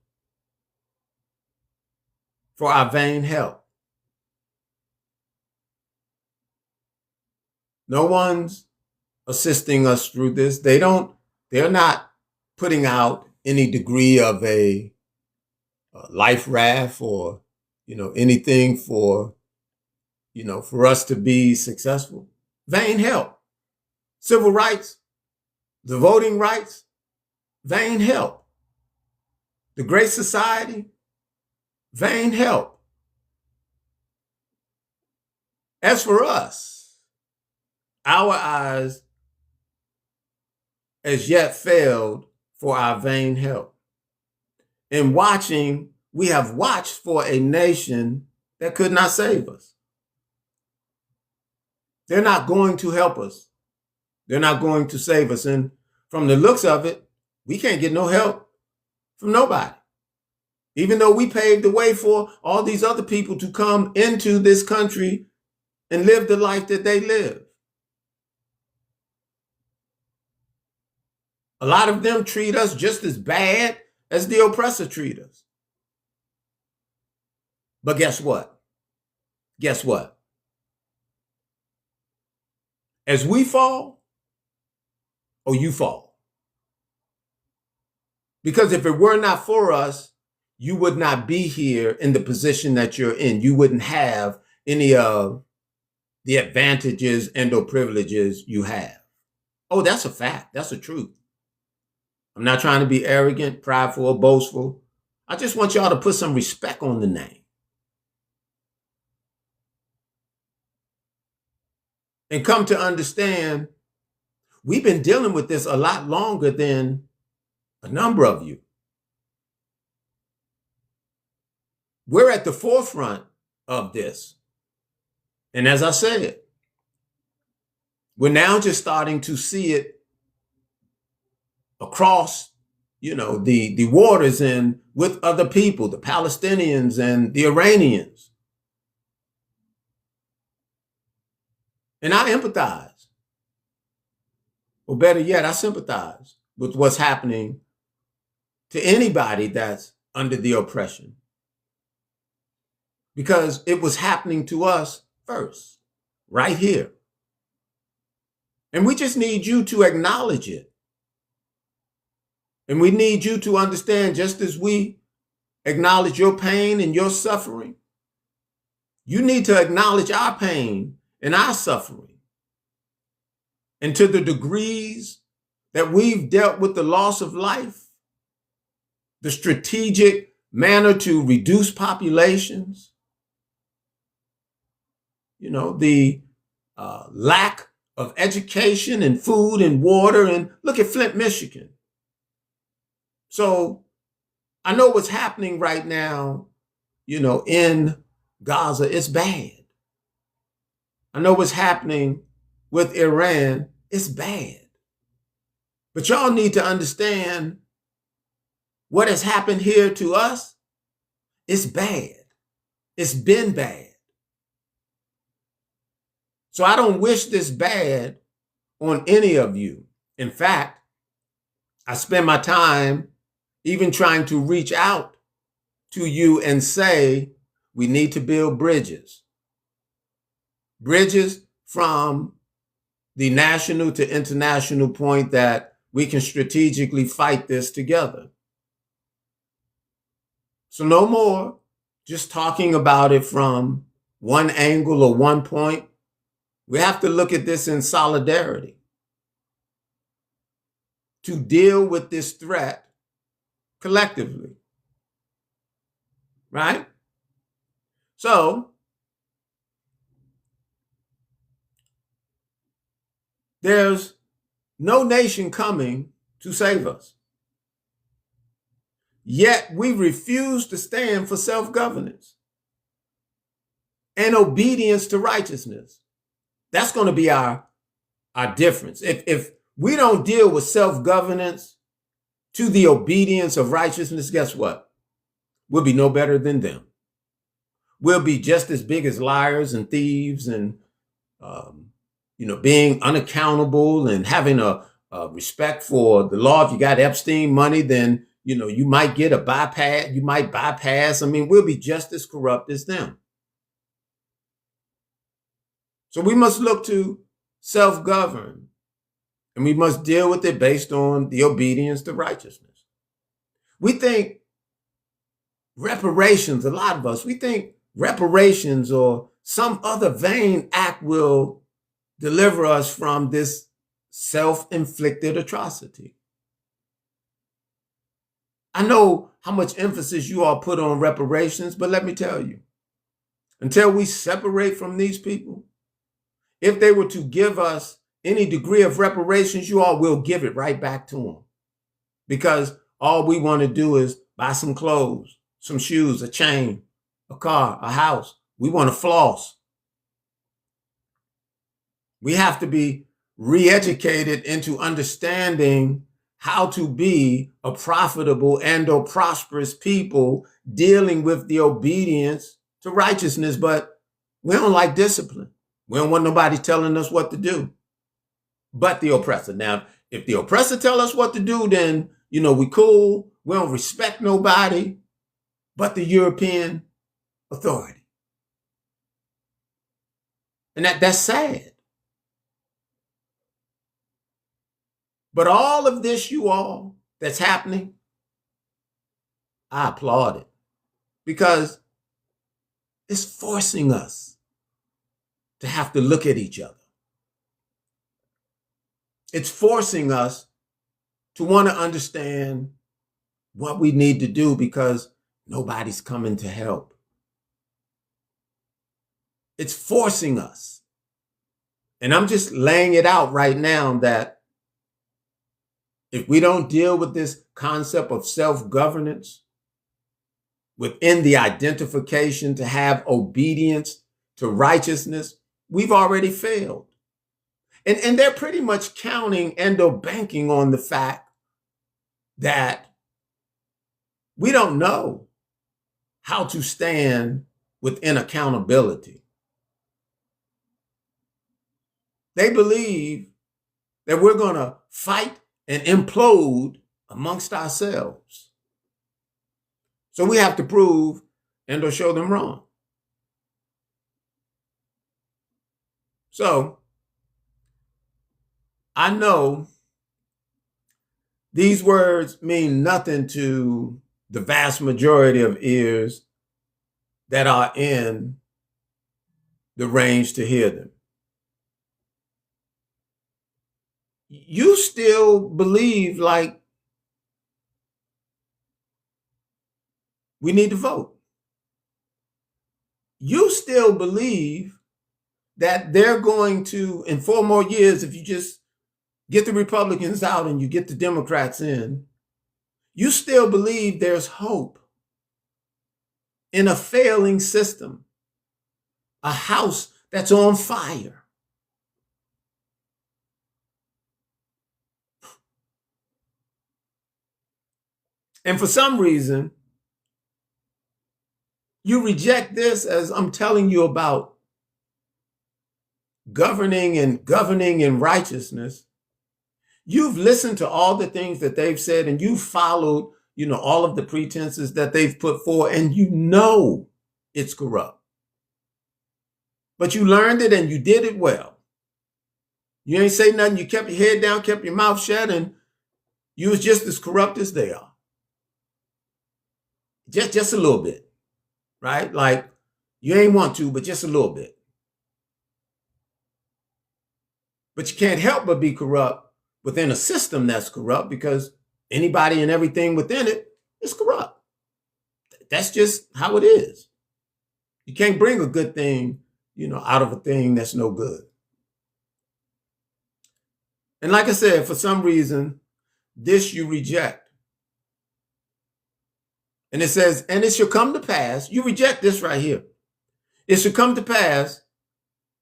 for our vain help. No one's assisting us through this. They're not putting out any degree of a life raft or, anything for us to be successful. Vain help. Civil rights, the voting rights, vain help. The Great Society, vain help. As for us, our eyes as yet failed for our vain help. In watching, we have watched for a nation that could not save us. They're not going to help us. They're not going to save us. And from the looks of it, we can't get no help from nobody. Even though we paved the way for all these other people to come into this country and live the life that they live. A lot of them treat us just as bad as the oppressor treat us. But guess what? Guess what? As we fall, or you fall. Because if it were not for us, you would not be here in the position that you're in. You wouldn't have any of the advantages and or privileges you have. Oh, that's a fact. That's a truth. I'm not trying to be arrogant, prideful, or boastful. I just want y'all to put some respect on the name. And come to understand, we've been dealing with this a lot longer than a number of you. We're at the forefront of this. And as I said, we're now just starting to see it across, the waters and with other people, the Palestinians and the Iranians. And I empathize. Or better yet, I sympathize with what's happening to anybody that's under the oppression. Because it was happening to us first, right here. And we just need you to acknowledge it. And we need you to understand, just as we acknowledge your pain and your suffering, you need to acknowledge our pain and our suffering. And to the degrees that we've dealt with the loss of life, the strategic manner to reduce populations, the lack of education and food and water, and look at Flint, Michigan. So I know what's happening right now, in Gaza, it's bad. I know what's happening with Iran, it's bad. But y'all need to understand what has happened here to us, it's bad. It's been bad. So I don't wish this bad on any of you. In fact, I spend my time even trying to reach out to you and say, we need to build bridges. Bridges from the national to international point that we can strategically fight this together. So no more just talking about it from one angle or one point. We have to look at this in solidarity to deal with this threat collectively, right? So there's no nation coming to save us. Yet we refuse to stand for self-governance and obedience to righteousness. That's going to be our difference. If we don't deal with self-governance to the obedience of righteousness, guess what? We'll be no better than them. We'll be just as big as liars and thieves and, being unaccountable and having a respect for the law. If you got Epstein money, then, you might get a bypass. You might bypass. I mean, we'll be just as corrupt as them. So we must look to self-govern, and we must deal with it based on the obedience to righteousness. We think reparations, a lot of us, we think reparations or some other vain act will deliver us from this self-inflicted atrocity. I know how much emphasis you all put on reparations, but let me tell you, until we separate from these people, if they were to give us any degree of reparations, you all will give it right back to them. Because all we want to do is buy some clothes, some shoes, a chain, a car, a house. We want to floss. We have to be re-educated into understanding how to be a profitable and or prosperous people dealing with the obedience to righteousness. But we don't like discipline. We don't want nobody telling us what to do but the oppressor. Now, if the oppressor tell us what to do, then, we cool. We don't respect nobody but the European authority. And that's sad. But all of this, you all, that's happening, I applaud it because it's forcing us to have to look at each other. It's forcing us to want to understand what we need to do because nobody's coming to help. It's forcing us. And I'm just laying it out right now that if we don't deal with this concept of self-governance within the identification to have obedience to righteousness, we've already failed. And they're pretty much counting and or banking on the fact that we don't know how to stand within accountability. They believe that we're going to fight and implode amongst ourselves. So we have to prove and or show them wrong. So I know these words mean nothing to the vast majority of ears that are in the range to hear them. You still believe like we need to vote. You still believe that they're going to, in 4 more years, if you just get the Republicans out and you get the Democrats in, you still believe there's hope in a failing system, a house that's on fire. And for some reason, you reject this as I'm telling you about governing in righteousness. You've listened to all the things that they've said and you followed, all of the pretenses that they've put forward, and you know it's corrupt. But you learned it and you did it well. You ain't say nothing. You kept your head down, kept your mouth shut, and you was just as corrupt as they are. Just a little bit, right? Like you ain't want to, but just a little bit. But you can't help but be corrupt within a system that's corrupt because anybody and everything within it It's corrupt. That's just how it is. You can't bring a good thing, out of a thing that's no good. And like I said, for some reason, this you reject. And it says, and it shall come to pass, you reject this right here. It shall come to pass,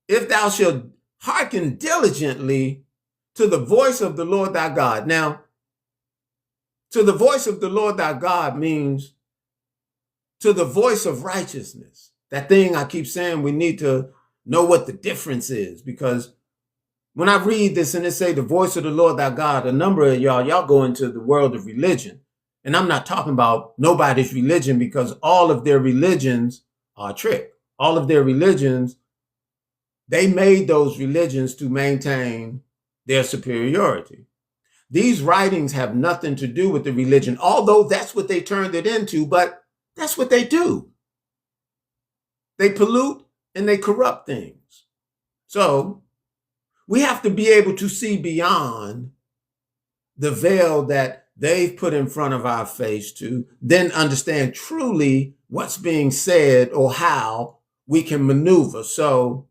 if thou shalt hearken diligently to the voice of the Lord thy God. Now, to the voice of the Lord thy God means to the voice of righteousness. That thing I keep saying, we need to know what the difference is, because when I read this and it say the voice of the Lord thy God, a number of y'all go into the world of religion. And I'm not talking about nobody's religion, because all of their religions are a trick. All of their religions, they made those religions to maintain their superiority. These writings have nothing to do with the religion, although that's what they turned it into, but that's what they do. They pollute and they corrupt things. So we have to be able to see beyond the veil that they've put in front of our face to then understand truly what's being said or how we can maneuver. So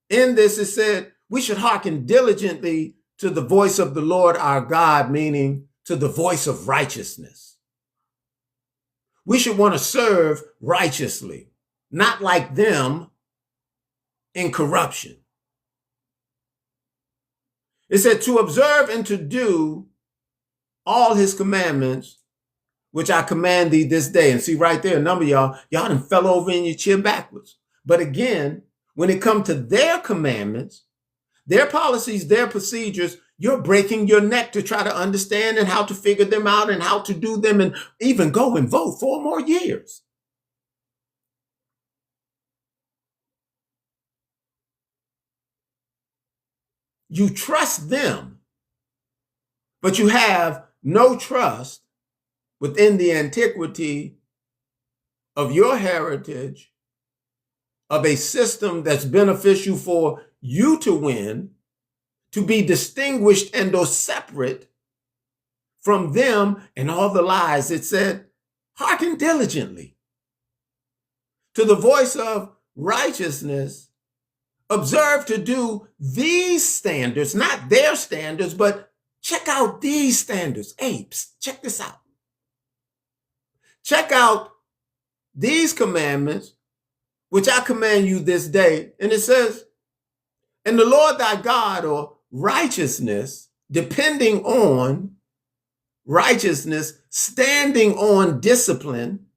in this, it said we should hearken diligently to the voice of the Lord our God, meaning to the voice of righteousness. We should want to serve righteously, not like them in corruption. It said to observe and to do all his commandments, which I command thee this day. And see right there, a number of y'all done fell over in your chair backwards. But again, when it comes to their commandments, their policies, their procedures, you're breaking your neck to try to understand and how to figure them out and how to do them and even go and vote 4 more years. You trust them, but you have no trust within the antiquity of your heritage, of a system that's beneficial for you to win, to be distinguished and or separate from them and all the lies. It said, hearken diligently to the voice of righteousness, observe to do these standards, not their standards, but check out these standards. Apes, check this out. Check out these commandments, which I command you this day. And it says, and the Lord thy God, or righteousness, depending on righteousness, standing on discipline,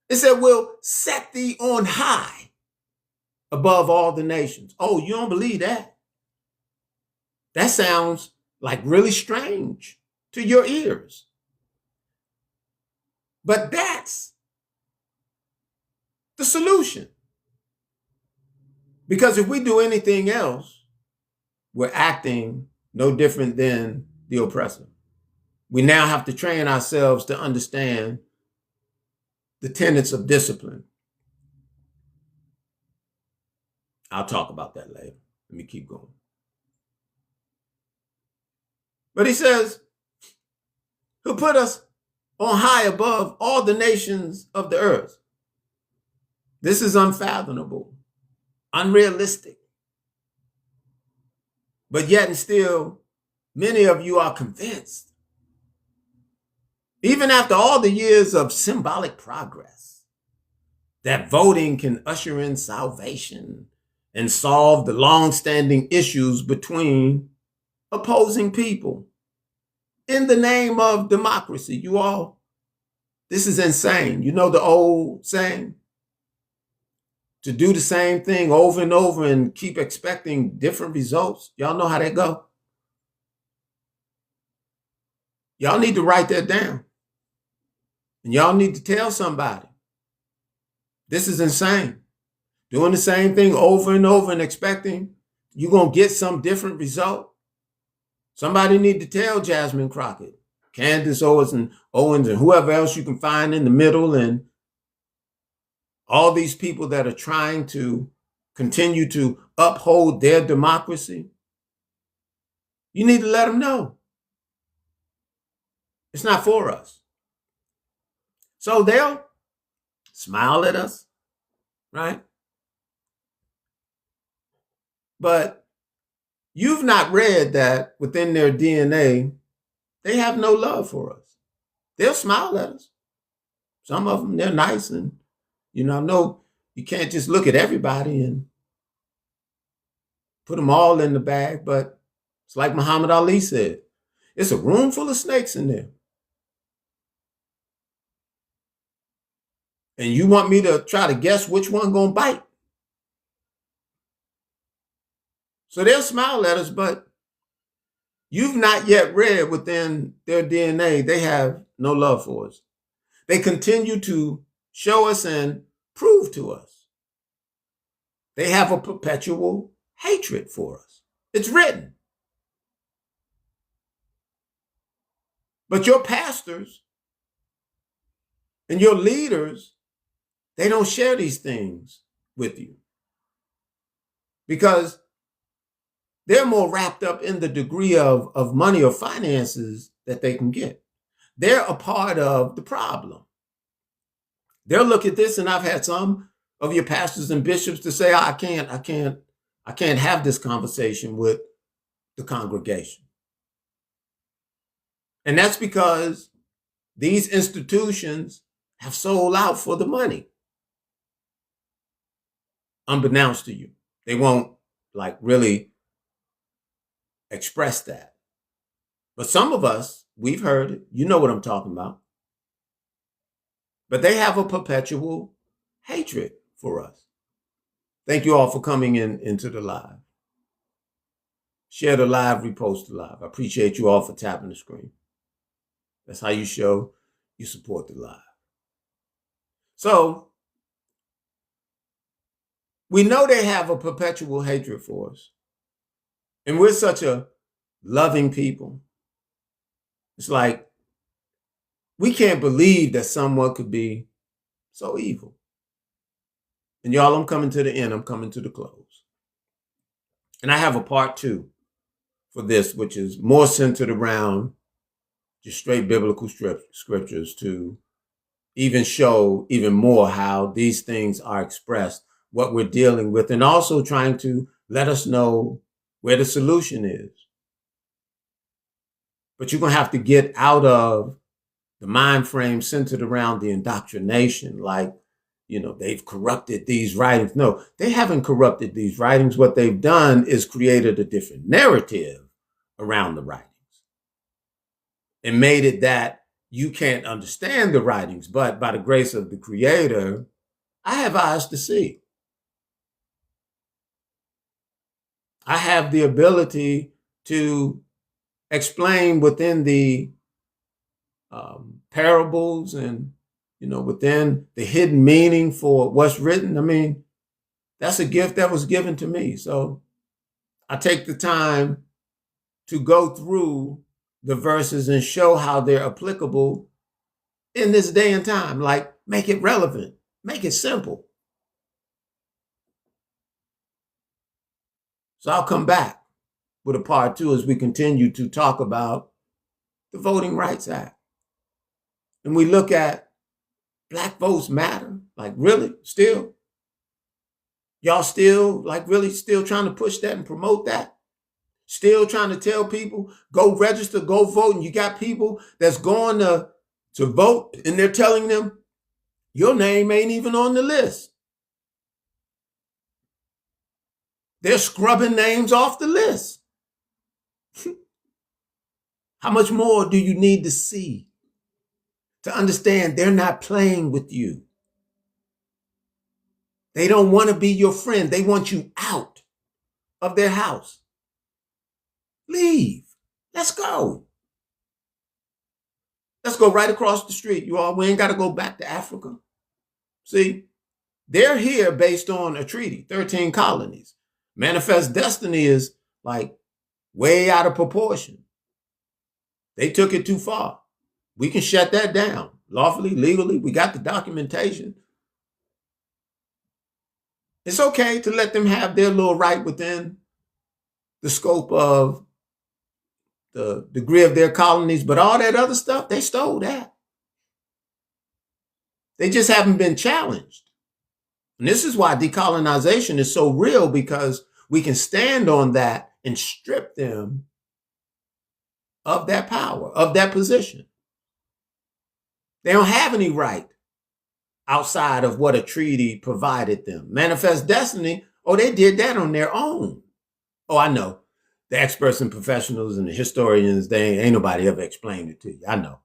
it said, will set thee on high above all the nations. Oh, you don't believe that? That sounds like really strange to your ears. But that's the solution. Because if we do anything else, we're acting no different than the oppressor. We now have to train ourselves to understand the tenets of discipline. I'll talk about that later. Let me keep going. But he says, he'll put us on high above all the nations of the earth. This is unfathomable, unrealistic. But yet and still, many of you are convinced, even after all the years of symbolic progress, that voting can usher in salvation and solve the long-standing issues between opposing people in the name of democracy. You all, this is insane. You know the old saying? To do the same thing over and over and keep expecting different results. Y'all know how that go? Y'all need to write that down. And y'all need to tell somebody. This is insane. Doing the same thing over and over and expecting you're going to get some different result. Somebody need to tell Jasmine Crockett, Candace Owens and whoever else you can find in the middle, and all these people that are trying to continue to uphold their democracy. You need to let them know. It's not for us. So they'll smile at us, right? But you've not read that within their DNA, they have no love for us. They'll smile at us. Some of them, they're nice. And, I know you can't just look at everybody and put them all in the bag, but it's like Muhammad Ali said, it's a room full of snakes in there. And you want me to try to guess which one gonna bite? So they'll smile at us, but you've not yet read within their DNA, they have no love for us. They continue to show us and prove to us. They have a perpetual hatred for us. It's written. But your pastors and your leaders, they don't share these things with you because they're more wrapped up in the degree of money or finances that they can get. They're a part of the problem. They'll look at this, and I've had some of your pastors and bishops to say, I can't have this conversation with the congregation. And that's because these institutions have sold out for the money. Unbeknownst to you. They won't really express that. But some of us, we've heard it. You know what I'm talking about. But they have a perpetual hatred for us. Thank you all for coming into the live. Share the live, repost the live. I appreciate you all for tapping the screen. That's how you show you support the live. So, we know they have a perpetual hatred for us. And we're such a loving people. It's like, we can't believe that someone could be so evil. And y'all, I'm coming to the end. I'm coming to the close. And I have a part 2 for this, which is more centered around just straight biblical scriptures to even show even more how these things are expressed, what we're dealing with, and also trying to let us know where the solution is. But you're going to have to get out of the mind frame centered around the indoctrination, they've corrupted these writings. No, they haven't corrupted these writings. What they've done is created a different narrative around the writings and made it that you can't understand the writings, but by the grace of the Creator, I have eyes to see. I have the ability to explain within the parables and, within the hidden meaning for what's written. I mean, that's a gift that was given to me. So I take the time to go through the verses and show how they're applicable in this day and time. Like, make it relevant, make it simple. So I'll come back with a part 2 as we continue to talk about the Voting Rights Act. And we look at Black votes matter. Like, really? Still? Y'all still, really still trying to push that and promote that? Still trying to tell people, go register, go vote. And you got people that's going to vote and they're telling them, your name ain't even on the list. They're scrubbing names off the list. How much more do you need to see to understand they're not playing with you? They don't want to be your friend. They want you out of their house. Leave. Let's go. Let's go right across the street, you all. We ain't got to go back to Africa. See, they're here based on a treaty, 13 colonies. Manifest Destiny is way out of proportion. They took it too far. We can shut that down lawfully, legally. We got the documentation. It's okay to let them have their little right within the scope of the degree of their colonies, but all that other stuff, they stole that. They just haven't been challenged. And this is why decolonization is so real, because we can stand on that and strip them of that power, of that position. They don't have any right outside of what a treaty provided them. Manifest Destiny, oh, they did that on their own. Oh, I know. The experts and professionals and the historians, they ain't nobody ever explained it to you. I know.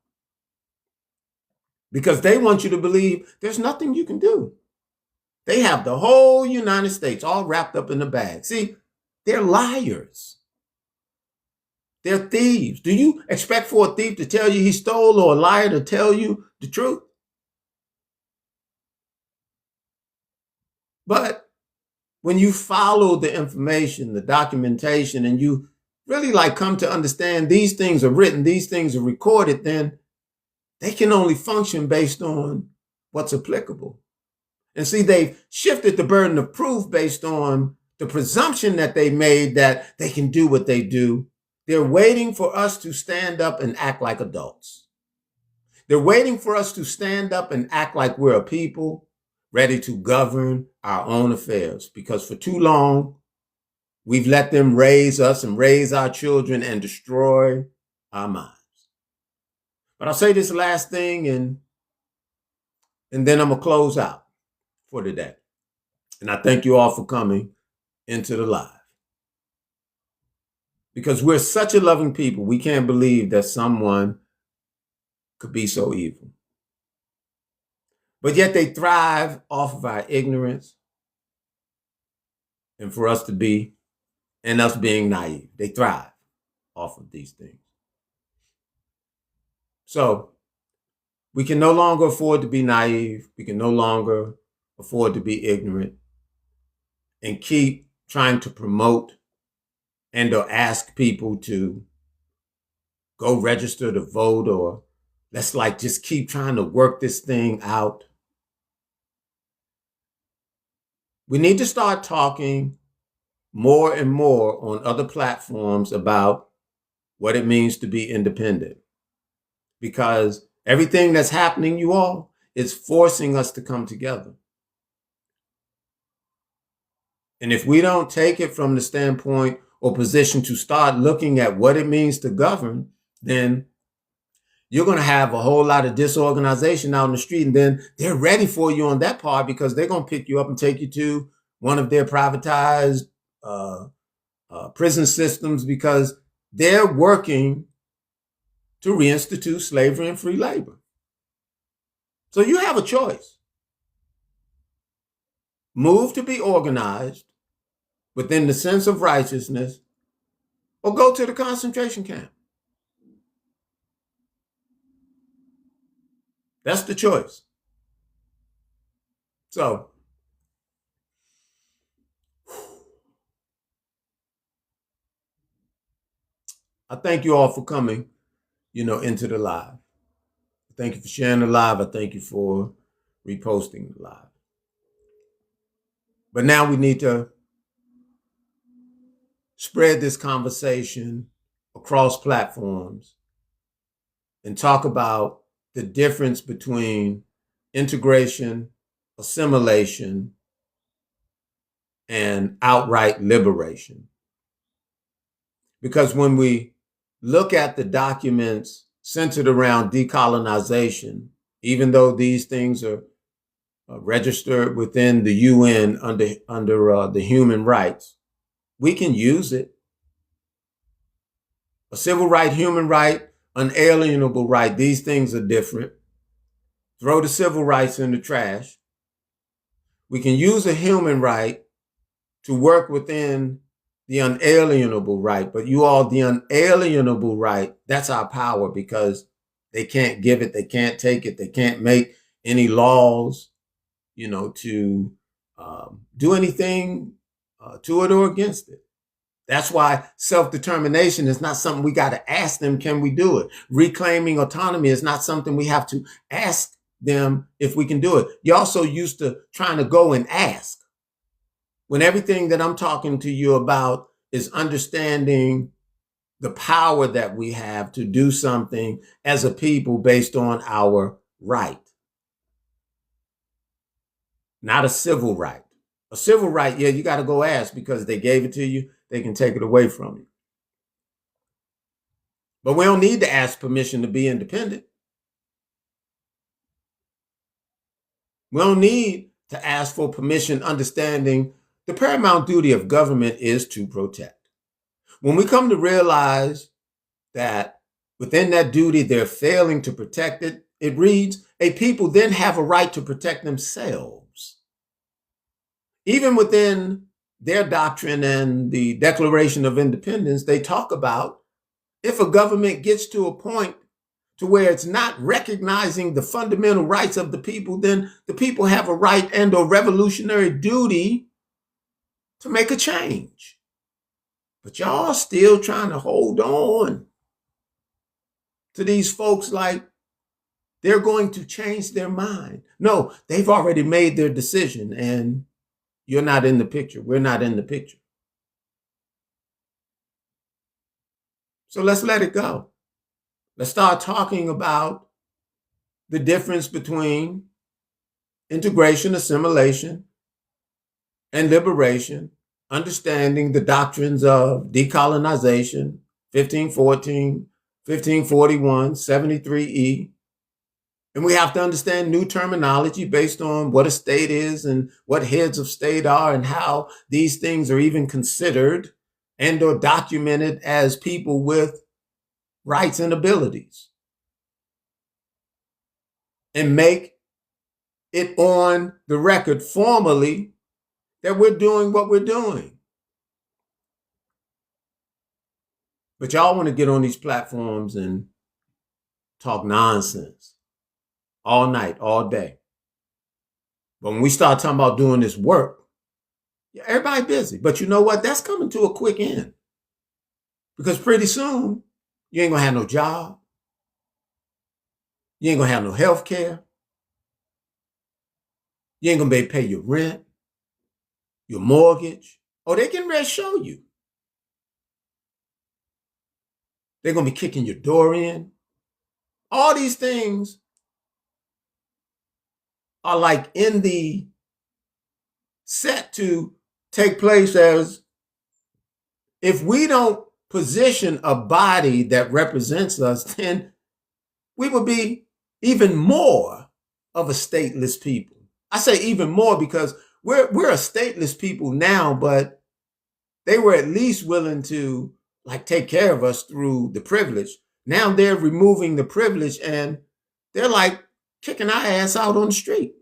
Because they want you to believe there's nothing you can do. They have the whole United States all wrapped up in a bag. See, they're liars. They're thieves. Do you expect for a thief to tell you he stole, or a liar to tell you the truth? But when you follow the information, the documentation, and you really come to understand these things are written, these things are recorded, then they can only function based on what's applicable. And see, they've shifted the burden of proof based on the presumption that they made that they can do what they do. They're waiting for us to stand up and act like adults. They're waiting for us to stand up and act like we're a people ready to govern our own affairs, because for too long, we've let them raise us and raise our children and destroy our minds. But I'll say this last thing, and then I'm going to close out for today. And I thank you all for coming into the live. Because we're such a loving people, we can't believe that someone could be so evil. But yet they thrive off of our ignorance, and for us to be, and us being naive. They thrive off of these things. So we can no longer afford to be naive. We can no longer afford to be ignorant and keep trying to promote and or ask people to go register to vote, or let's just keep trying to work this thing out. We need to start talking more and more on other platforms about what it means to be independent. Because everything that's happening, you all, is forcing us to come together. And if we don't take it from the standpoint or position to start looking at what it means to govern, then you're going to have a whole lot of disorganization out in the street. And then they're ready for you on that part, because they're going to pick you up and take you to one of their privatized prison systems, because they're working to reinstitute slavery and free labor. So you have a choice. Move to be organized within the sense of righteousness, or go to the concentration camp. That's the choice. So, I thank you all for coming, into the live. Thank you for sharing the live. I thank you for reposting the live. But now we need to spread this conversation across platforms and talk about the difference between integration, assimilation, and outright liberation. Because when we look at the documents centered around decolonization, even though these things are registered within the UN under the human rights, we can use it. A civil right, human right, unalienable right, these things are different. Throw the civil rights in the trash. We can use a human right to work within the unalienable right. But you all, the unalienable right, that's our power, because they can't give it, they can't take it, they can't make any laws, to do anything to it or against it. That's why self-determination is not something we got to ask them, can we do it? Reclaiming autonomy is not something we have to ask them if we can do it. You're also used to trying to go and ask, when everything that I'm talking to you about is understanding the power that we have to do something as a people based on our right, not a civil right. A civil right, yeah, you got to go ask because they gave it to you, they can take it away from you. But we don't need to ask permission to be independent. We don't need to ask for permission, understanding the paramount duty of government is to protect. When we come to realize that within that duty they're failing to protect it, it reads, a people then have a right to protect themselves. Even within their doctrine and the Declaration of Independence, they talk about if a government gets to a point to where it's not recognizing the fundamental rights of the people, then the people have a right and a revolutionary duty to make a change. But y'all still trying to hold on to these folks like they're going to change their mind. No, they've already made their decision and you're not in the picture. We're not in the picture. So let's let it go. Let's start talking about the difference between integration, assimilation, and liberation, understanding the doctrines of decolonization, 1514, 1541, 73E. And we have to understand new terminology based on what a state is and what heads of state are and how these things are even considered and or documented as people with rights and abilities. And make it on the record formally that we're doing what we're doing. But y'all want to get on these platforms and talk nonsense all night, all day. But when we start talking about doing this work, yeah, everybody busy. But you know what? That's coming to a quick end. Because pretty soon, you ain't going to have no job. You ain't going to have no health care. You ain't going to be able to pay your rent, your mortgage. Oh, they can ready to show you. They're going to be kicking your door in. All these things are like in the set to take place as if we don't position a body that represents us, then we would be even more of a stateless people. I say even more because we're a stateless people now, but they were at least willing to like take care of us through the privilege. Now they're removing the privilege and they're like kicking our ass out on the street.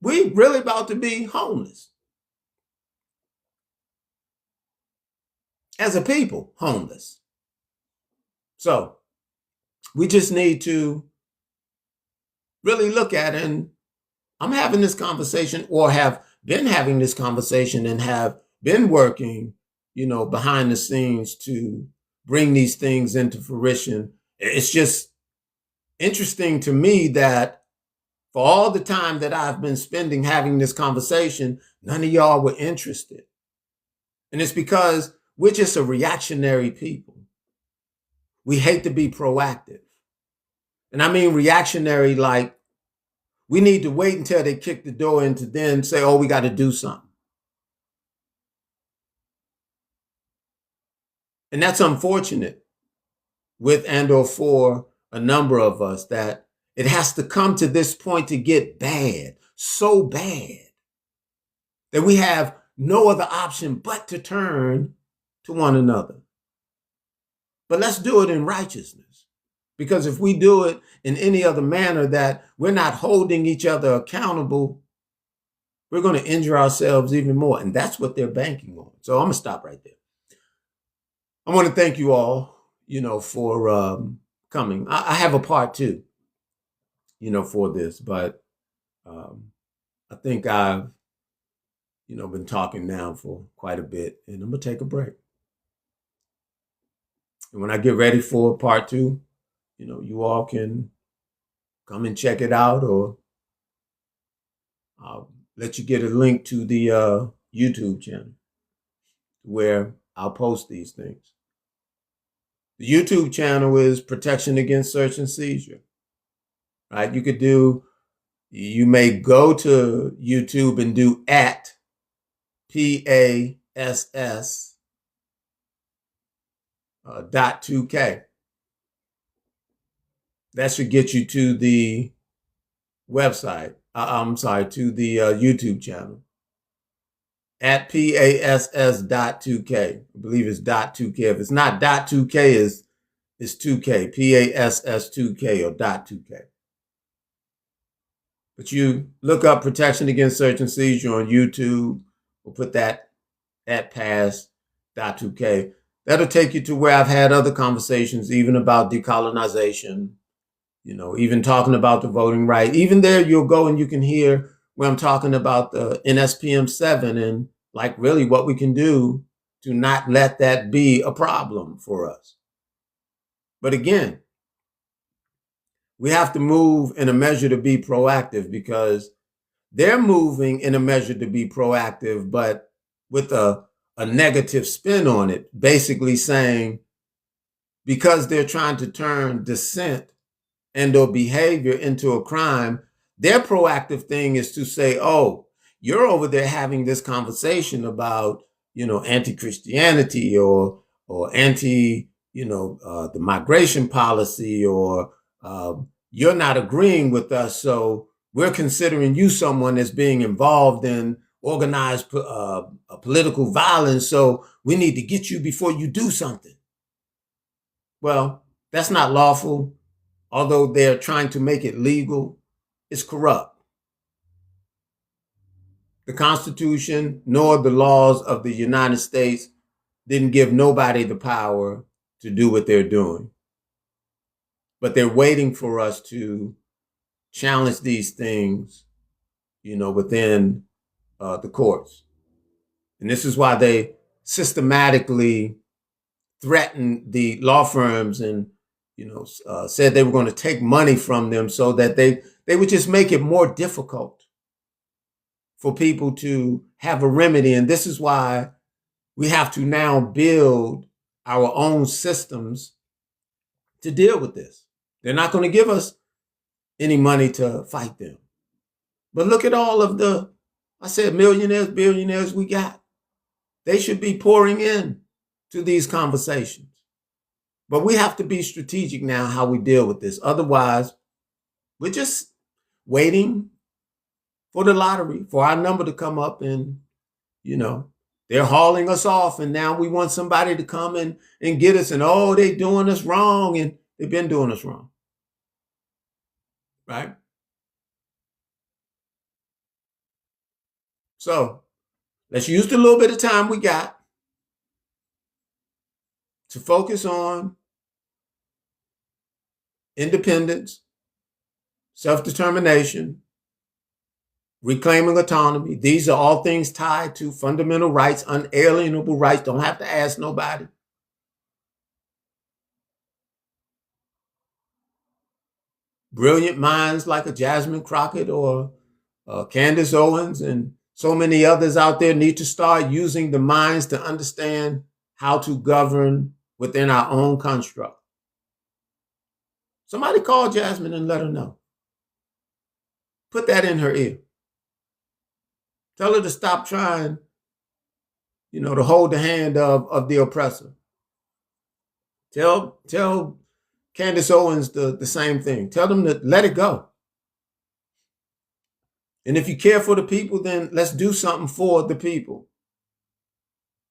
We really about to be homeless. As a people, homeless. So we just need to really look at it. And I'm having this conversation or have been having this conversation and have been working, behind the scenes to bring these things into fruition. It's just interesting to me that for all the time that I've been spending having this conversation, none of y'all were interested. And it's because we're just a reactionary people. We hate to be proactive. And I mean reactionary like we need to wait until they kick the door in to then say, oh, we got to do something. And that's unfortunate with and or for a number of us that it has to come to this point to get bad, so bad that we have no other option but to turn to one another. But let's do it in righteousness. Because if we do it in any other manner that we're not holding each other accountable, we're going to injure ourselves even more. And that's what they're banking on. So I'm going to stop right there. I want to thank you all, for coming. I have a part two, for this, but I think I've, been talking now for quite a bit and I'm going to take a break. And when I get ready for part two, you all can come and check it out, or I'll let you get a link to the YouTube channel. where I'll post these things. The YouTube channel is Protection Against Search and Seizure, right? You may go to YouTube and do at PASS .2K. That should get you to the website. To the YouTube channel. At PASS.2K. I believe it's .2K. If it's not .2K, it's 2K. PASS2K or .2K. But you look up Protection Against Search and Seizure on YouTube. We'll put that at PASS.2K. That'll take you to where I've had other conversations, even about decolonization, even talking about the voting right. Even there, you'll go and you can hear where I'm talking about the NSPM 7 and really what we can do to not let that be a problem for us. But again, we have to move in a measure to be proactive, because they're moving in a measure to be proactive, but with a negative spin on it, basically saying, because they're trying to turn dissent and or behavior into a crime, their proactive thing is to say, oh, you're over there having this conversation about, anti-Christianity or anti, the migration policy, or you're not agreeing with us, so we're considering you someone that's being involved in organized political violence, so we need to get you before you do something. Well, that's not lawful. Although they're trying to make it legal, it's corrupt. The Constitution nor the laws of the United States didn't give nobody the power to do what they're doing. But they're waiting for us to challenge these things, within the courts. And this is why they systematically threatened the law firms and said they were going to take money from them so that they would just make it more difficult for people to have a remedy. And this is why we have to now build our own systems to deal with this. They're not going to give us any money to fight them. But look at all of the, millionaires, billionaires we got. They should be pouring in to these conversations. But we have to be strategic now how we deal with this. Otherwise, we're just waiting for the lottery, for our number to come up, and, they're hauling us off. And now we want somebody to come and get us, and, oh, they're doing us wrong. And they've been doing us wrong. Right? So let's use the little bit of time we got to focus on independence, self-determination, reclaiming autonomy. These are all things tied to fundamental rights, unalienable rights. Don't have to ask nobody. Brilliant minds like a Jasmine Crockett or Candace Owens and so many others out there need to start using the minds to understand how to govern within our own construct. Somebody call Jasmine and let her know. Put that in her ear. Tell her to stop trying, to hold the hand of the oppressor. Tell Candace Owens the same thing. Tell them to let it go. And if you care for the people, then let's do something for the people,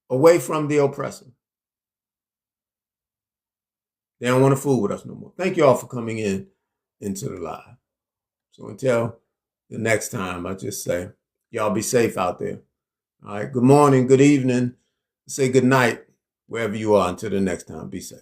away from the oppressor. They don't want to fool with us no more. Thank you all for coming into the live. So until the next time, I just say, y'all be safe out there. All right. Good morning, good evening. Say good night, wherever you are. Until the next time, be safe.